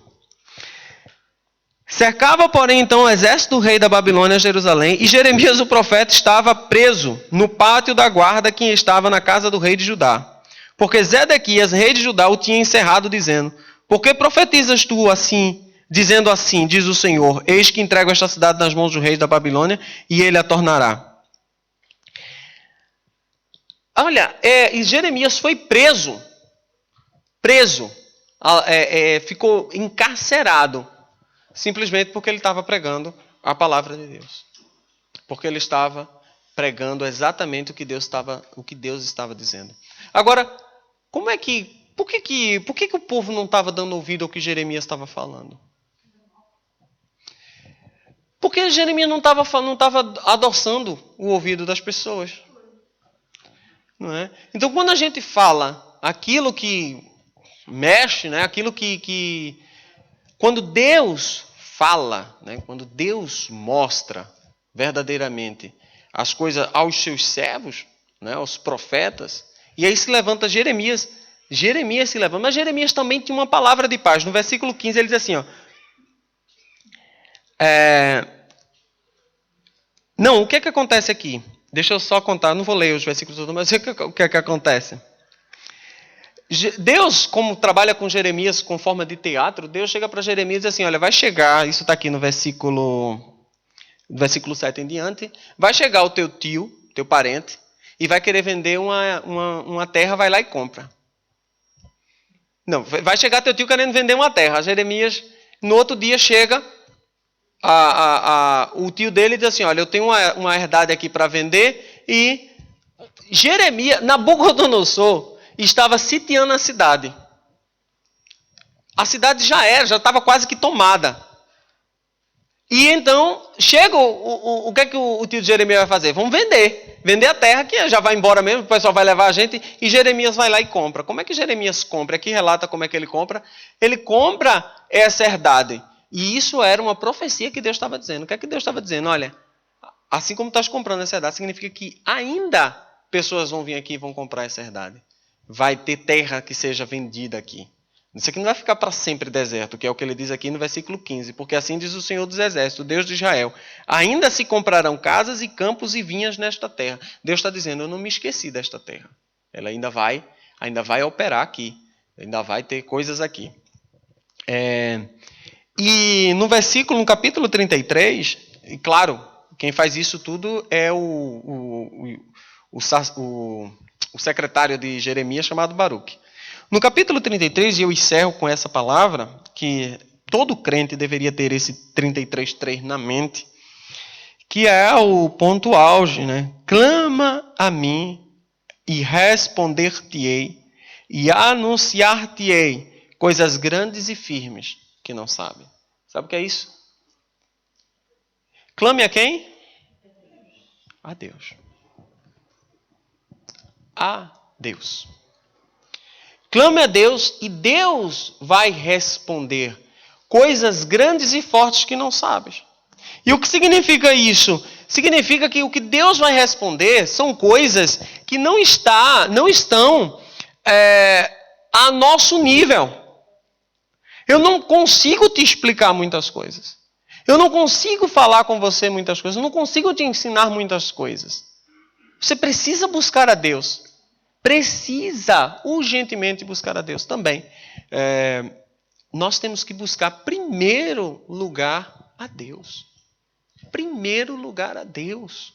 Cercava, porém, então o exército do rei da Babilônia Jerusalém, e Jeremias o profeta estava preso no pátio da guarda que estava na casa do rei de Judá. Porque Zedequias, rei de Judá, o tinha encerrado, dizendo, por que profetizas tu assim, dizendo assim, diz o Senhor, eis que entrego esta cidade nas mãos do rei da Babilônia, e ele a tornará. Olha, Jeremias foi preso, ficou encarcerado, simplesmente porque ele estava pregando a palavra de Deus. Porque ele estava pregando exatamente o que Deus estava dizendo. Agora, por que o povo não estava dando ouvido ao que Jeremias estava falando? Porque Jeremias não estava adoçando o ouvido das pessoas. Não é? Então, quando a gente fala aquilo que mexe, né, aquilo que quando Deus fala, né, quando Deus mostra verdadeiramente as coisas aos seus servos, né, aos profetas, e aí se levanta Jeremias se levanta, mas Jeremias também tinha uma palavra de paz. No versículo 15 ele diz assim, ó, não, o que é que acontece aqui? Deixa eu só contar, não vou ler os versículos todos, mas o que é que acontece? Deus, como trabalha com Jeremias com forma de teatro, Deus chega para Jeremias e diz assim, olha, vai chegar, isso está aqui no versículo 7 em diante, vai chegar o teu tio, teu parente, e vai querer vender uma terra, vai lá e compra. Não, vai chegar teu tio querendo vender uma terra. Jeremias, no outro dia, chega o tio dele diz assim, olha, eu tenho uma herdade aqui para vender, e Jeremias, Nabucodonosor, estava sitiando a cidade. A cidade já estava quase que tomada. E então, chega, o que é que o tio de Jeremias vai fazer? Vamos vender a terra, que já vai embora mesmo, o pessoal vai levar a gente, e Jeremias vai lá e compra. Como é que Jeremias compra? Aqui relata como é que ele compra. Ele compra essa herdade. E isso era uma profecia que Deus estava dizendo. O que é que Deus estava dizendo? Olha, assim como estás comprando essa herdade, significa que ainda pessoas vão vir aqui e vão comprar essa herdade. Vai ter terra que seja vendida aqui. Isso aqui não vai ficar para sempre deserto, que é o que ele diz aqui no versículo 15. Porque assim diz o Senhor dos Exércitos, o Deus de Israel. Ainda se comprarão casas e campos e vinhas nesta terra. Deus está dizendo, eu não me esqueci desta terra. Ela ainda vai operar aqui. Ainda vai ter coisas aqui. E no capítulo 33, e claro, quem faz isso tudo é o secretário de Jeremias chamado Baruque. No capítulo 33, e eu encerro com essa palavra, que todo crente deveria ter esse 33:3 na mente, que é o ponto auge, né? Clama a mim e responder-te-ei e anunciar-te-ei coisas grandes e firmes que não sabem. Sabe o que é isso? Clame a quem? A Deus. A Deus. Clame a Deus e Deus vai responder coisas grandes e fortes que não sabes. E o que significa isso? Significa que o que Deus vai responder são coisas que não estão a nosso nível. Eu não consigo te explicar muitas coisas. Eu não consigo falar com você muitas coisas. Eu não consigo te ensinar muitas coisas. Você precisa buscar a Deus. Precisa urgentemente buscar a Deus também. Nós temos que buscar primeiro lugar a Deus. Primeiro lugar a Deus.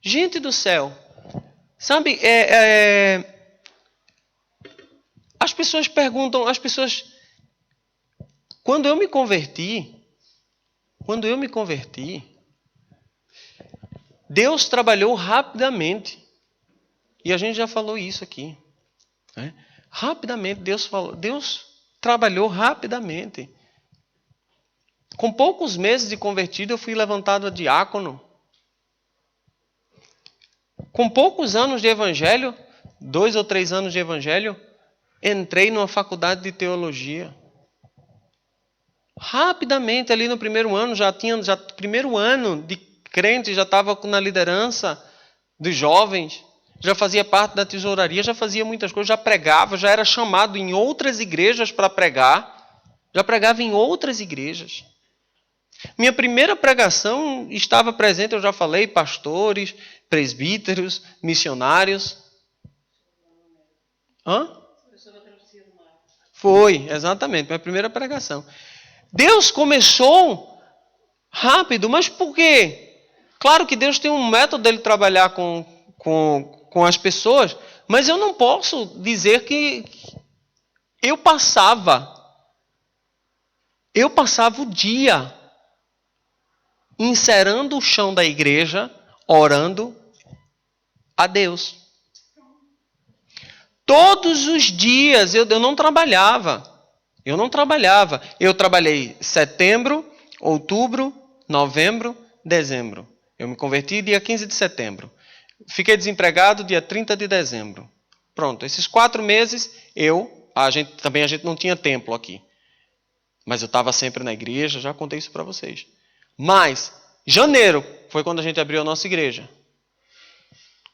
Gente do céu, sabe, as pessoas perguntam, quando eu me converti, Deus trabalhou rapidamente. E a gente já falou isso aqui. Né? Rapidamente, Deus trabalhou rapidamente. Com poucos meses de convertido, eu fui levantado a diácono. Com poucos anos de evangelho, 2 ou 3 anos de evangelho, entrei numa faculdade de teologia. Rapidamente, ali no primeiro ano, primeiro ano de crente, já estava na liderança dos jovens, já fazia parte da tesouraria, já fazia muitas coisas, já pregava, já era chamado em outras igrejas para pregar, já pregava em outras igrejas. Minha primeira pregação estava presente, eu já falei, pastores, presbíteros, missionários. Foi, exatamente, minha primeira pregação. Deus começou rápido, mas por quê? Claro que Deus tem um método dele trabalhar com as pessoas, mas eu não posso dizer que eu passava o dia encerando o chão da igreja, orando a Deus. Todos os dias eu não trabalhava. Eu trabalhei setembro, outubro, novembro, dezembro. Eu me converti dia 15 de setembro. Fiquei desempregado dia 30 de dezembro. Pronto, esses 4 meses a gente não tinha templo aqui. Mas eu estava sempre na igreja, já contei isso para vocês. Mas, janeiro foi quando a gente abriu a nossa igreja.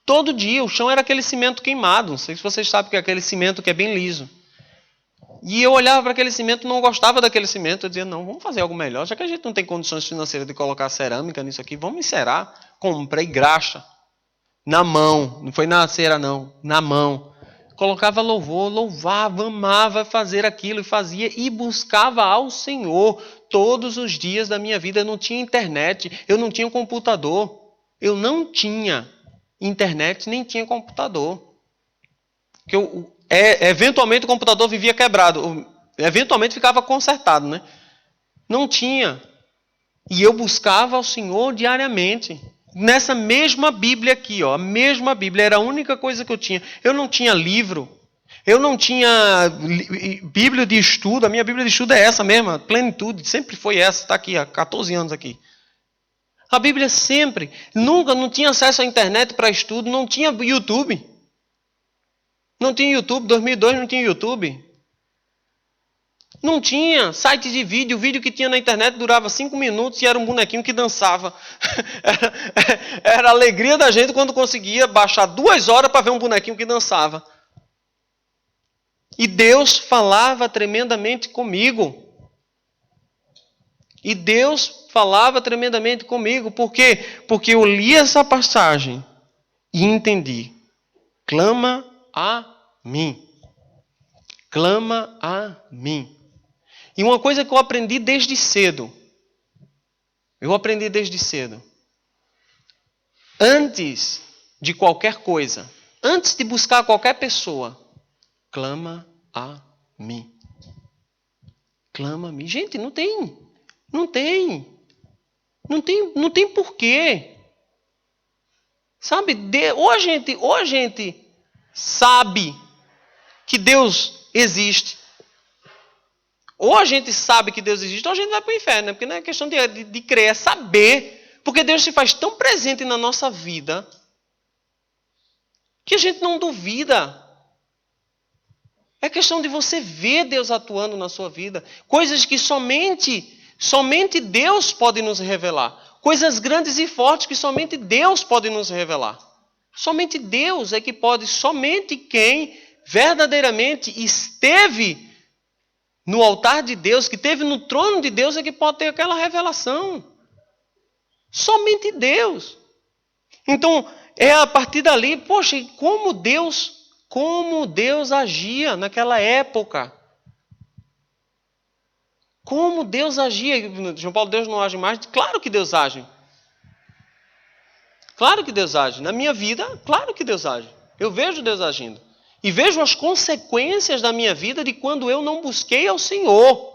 Todo dia o chão era aquele cimento queimado. Não sei se vocês sabem que é aquele cimento que é bem liso. E eu olhava para aquele cimento, não gostava daquele cimento. Eu dizia, não, vamos fazer algo melhor. Já que a gente não tem condições financeiras de colocar cerâmica nisso aqui, vamos encerar. Comprei graxa. Na mão. Não foi na cera, não. Na mão. Colocava louvor, louvava, amava fazer aquilo. E fazia e buscava ao Senhor todos os dias da minha vida. Eu não tinha internet. Eu não tinha computador. Eu não tinha internet, nem tinha computador. Eventualmente o computador vivia quebrado. Eventualmente ficava consertado, né? Não tinha. E eu buscava ao Senhor diariamente. Nessa mesma Bíblia aqui, ó, a mesma Bíblia, era a única coisa que eu tinha. Eu não tinha livro. Eu não tinha Bíblia de estudo. A minha Bíblia de estudo é essa mesma, Plenitude. Sempre foi essa, está aqui há 14 anos aqui. A Bíblia sempre. Nunca, não tinha acesso à internet para estudo, não tinha YouTube. Não tinha YouTube, 2002 não tinha YouTube. Não tinha site de vídeo. O vídeo que tinha na internet durava 5 minutos e era um bonequinho que dançava. Era a alegria da gente quando conseguia baixar 2 horas para ver um bonequinho que dançava. E Deus falava tremendamente comigo. E Deus falava tremendamente comigo. Por quê? Porque eu li essa passagem e entendi. Clama a mim. Clama a mim. E uma coisa que eu aprendi desde cedo. Antes de qualquer coisa, antes de buscar qualquer pessoa, clama a mim. Clama a mim. Gente, não tem porquê. Sabe, ou a gente sabe que Deus existe, ou a gente sabe que Deus existe, ou a gente vai para o inferno, né? Porque não é questão de crer, é saber. Porque Deus se faz tão presente na nossa vida que a gente não duvida. É questão de você ver Deus atuando na sua vida. Coisas que somente Deus pode nos revelar. Coisas grandes e fortes que somente Deus pode nos revelar. Somente Deus é que pode, somente quem verdadeiramente esteve no altar de Deus, que esteve no trono de Deus, é que pode ter aquela revelação. Somente Deus. Então, é a partir dali, poxa, como Deus agia naquela época. Como Deus agia. João Paulo, Deus não age mais? Claro que Deus age. Claro que Deus age. Na minha vida, claro que Deus age. Eu vejo Deus agindo. E vejo as consequências da minha vida de quando eu não busquei ao Senhor.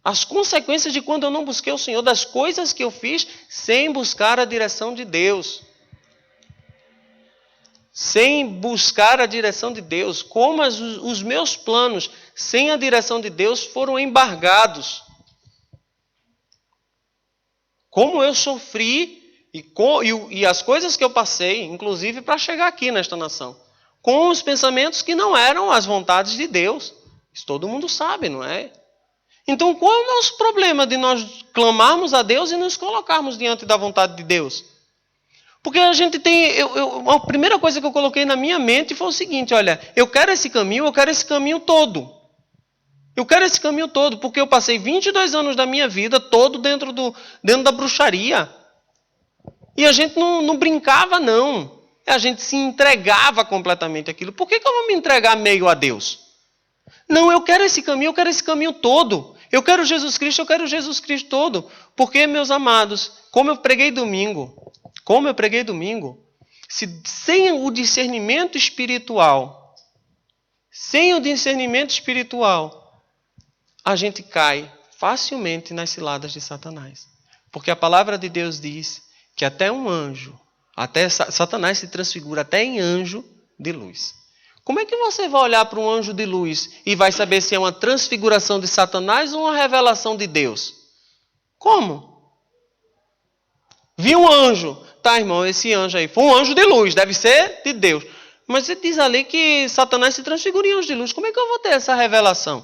As consequências de quando eu não busquei ao Senhor, das coisas que eu fiz sem buscar a direção de Deus. Sem buscar a direção de Deus. Como os meus planos sem a direção de Deus foram embargados. Como eu sofri e as coisas que eu passei, inclusive para chegar aqui nesta nação, com os pensamentos que não eram as vontades de Deus. Isso todo mundo sabe, não é? Então, qual é o nosso problema de nós clamarmos a Deus e nos colocarmos diante da vontade de Deus? Porque a gente tem... a primeira coisa que eu coloquei na minha mente foi o seguinte, olha, eu quero esse caminho todo. Eu quero esse caminho todo, porque eu passei 22 anos da minha vida todo dentro da bruxaria. E a gente não brincava, não. A gente se entregava completamente àquilo. Por que eu vou me entregar meio a Deus? Não, eu quero esse caminho todo. Eu quero Jesus Cristo todo. Porque, meus amados, como eu preguei domingo, sem o discernimento espiritual, a gente cai facilmente nas ciladas de Satanás. Porque a palavra de Deus diz que até um anjo, até Satanás se transfigura até em anjo de luz. Como é que você vai olhar para um anjo de luz e vai saber se é uma transfiguração de Satanás ou uma revelação de Deus? Como? Vi um anjo. Tá, irmão, esse anjo aí foi um anjo de luz, deve ser de Deus. Mas você diz ali que Satanás se transfigura em anjo de luz. Como é que eu vou ter essa revelação?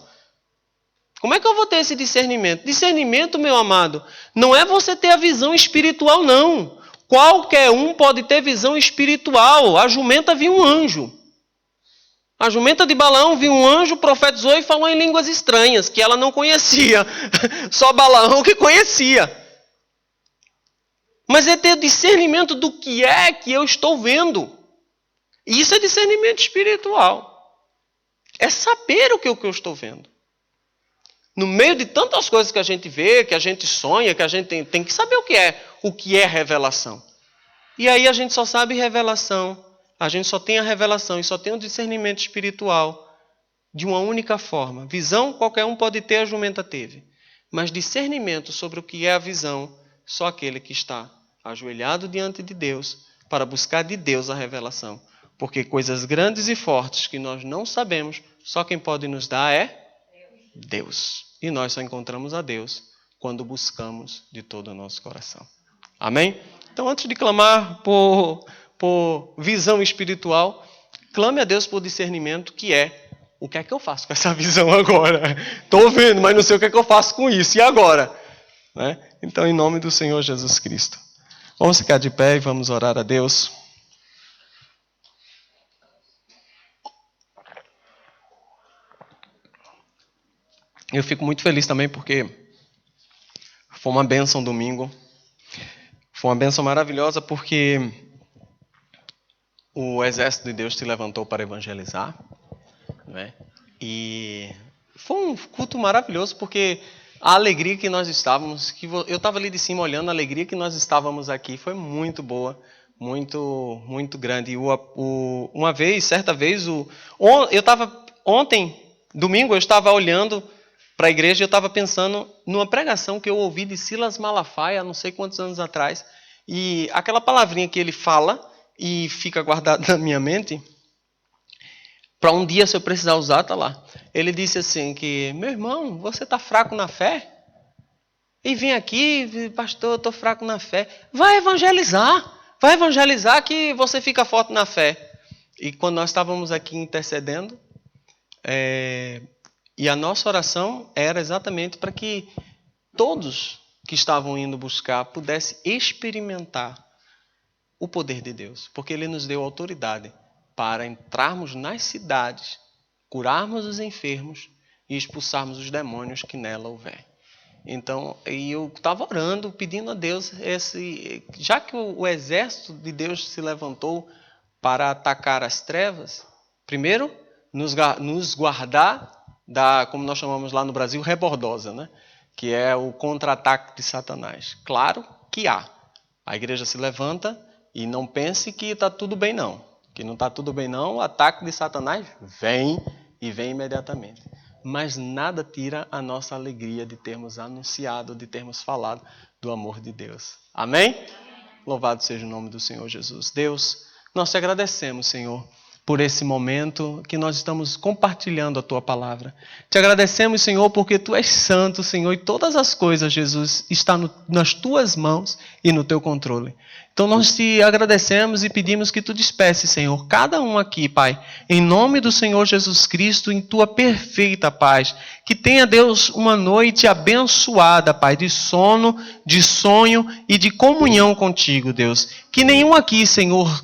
Como é que eu vou ter esse discernimento? Discernimento, meu amado, não é você ter a visão espiritual, não. Qualquer um pode ter visão espiritual. A jumenta viu um anjo. A jumenta de Balaão viu um anjo, profetizou e falou em línguas estranhas, que ela não conhecia. Só Balaão que conhecia. Mas é ter discernimento do que é que eu estou vendo. E isso é discernimento espiritual. É saber o que eu estou vendo. No meio de tantas coisas que a gente vê, que a gente sonha, que a gente tem que saber o que é revelação. E aí a gente só sabe revelação. A gente só tem a revelação e só tem o discernimento espiritual de uma única forma. Visão, qualquer um pode ter, a jumenta teve. Mas discernimento sobre o que é a visão, só aquele que está ajoelhado diante de Deus para buscar de Deus a revelação. Porque coisas grandes e fortes que nós não sabemos, só quem pode nos dar é Deus. E nós só encontramos a Deus quando buscamos de todo o nosso coração. Amém? Então, antes de clamar por visão espiritual, clame a Deus por discernimento, que é o que é que eu faço com essa visão agora? Estou vendo, mas não sei o que é que eu faço com isso. E agora? Né? Então, em nome do Senhor Jesus Cristo. Vamos ficar de pé e vamos orar a Deus. Eu fico muito feliz também porque foi uma bênção domingo. Foi uma bênção maravilhosa porque o exército de Deus se levantou para evangelizar, né? E foi um culto maravilhoso porque a alegria que nós estávamos, eu estava ali de cima olhando, a alegria que nós estávamos aqui foi muito boa, muito grande. Certa vez, eu estava ontem, domingo, eu estava olhando para a igreja e eu estava pensando numa pregação que eu ouvi de Silas Malafaia há não sei quantos anos atrás, e aquela palavrinha que ele fala e fica guardada na minha mente, para um dia, se eu precisar usar, tá lá. Ele disse assim que, meu irmão, você está fraco na fé? E vem aqui, pastor, eu estou fraco na fé. Vai evangelizar que você fica forte na fé. E quando nós estávamos aqui intercedendo, e a nossa oração era exatamente para que todos que estavam indo buscar pudessem experimentar o poder de Deus, porque Ele nos deu autoridade para entrarmos nas cidades, curarmos os enfermos e expulsarmos os demônios que nela houver. Então, eu estava orando, pedindo a Deus, já que o exército de Deus se levantou para atacar as trevas, primeiro, nos guardar da, como nós chamamos lá no Brasil, rebordosa, né? Que é o contra-ataque de Satanás. Claro que há. A igreja se levanta e não pense que está tudo bem, não. Que não está tudo bem, não. O ataque de Satanás vem e vem imediatamente. Mas nada tira a nossa alegria de termos anunciado, de termos falado do amor de Deus. Amém? Louvado seja o nome do Senhor Jesus. Deus, nós te agradecemos, Senhor, por esse momento que nós estamos compartilhando a Tua palavra. Te agradecemos, Senhor, porque Tu és santo, Senhor, e todas as coisas, Jesus, estão nas Tuas mãos e no Teu controle. Então nós te agradecemos e pedimos que Tu despeces, Senhor, cada um aqui, Pai, em nome do Senhor Jesus Cristo, em Tua perfeita paz. Que tenha, Deus, uma noite abençoada, Pai, de sono, de sonho e de comunhão contigo, Deus. Que nenhum aqui, Senhor,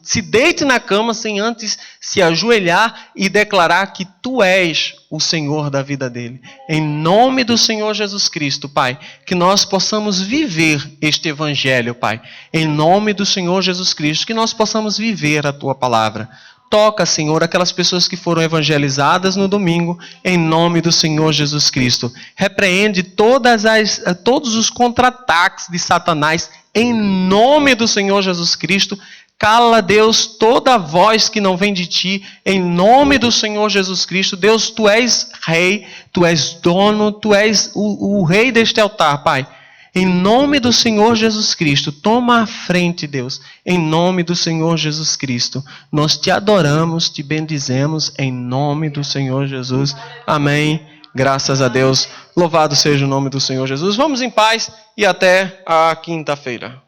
se deite na cama sem antes se ajoelhar e declarar que Tu és o Senhor da vida dele. Em nome do Senhor Jesus Cristo, Pai, que nós possamos viver este evangelho, Pai. Em nome do Senhor Jesus Cristo, que nós possamos viver a Tua palavra. Toca, Senhor, aquelas pessoas que foram evangelizadas no domingo, em nome do Senhor Jesus Cristo. Repreende todos os contra-ataques de Satanás, em nome do Senhor Jesus Cristo. Cala, Deus, toda voz que não vem de Ti, em nome do Senhor Jesus Cristo. Deus, Tu és Rei, Tu és dono, Tu és o Rei deste altar, Pai. Em nome do Senhor Jesus Cristo, toma a frente, Deus. Em nome do Senhor Jesus Cristo, nós Te adoramos, Te bendizemos, em nome do Senhor Jesus. Amém. Graças a Deus. Louvado seja o nome do Senhor Jesus. Vamos em paz e até a quinta-feira.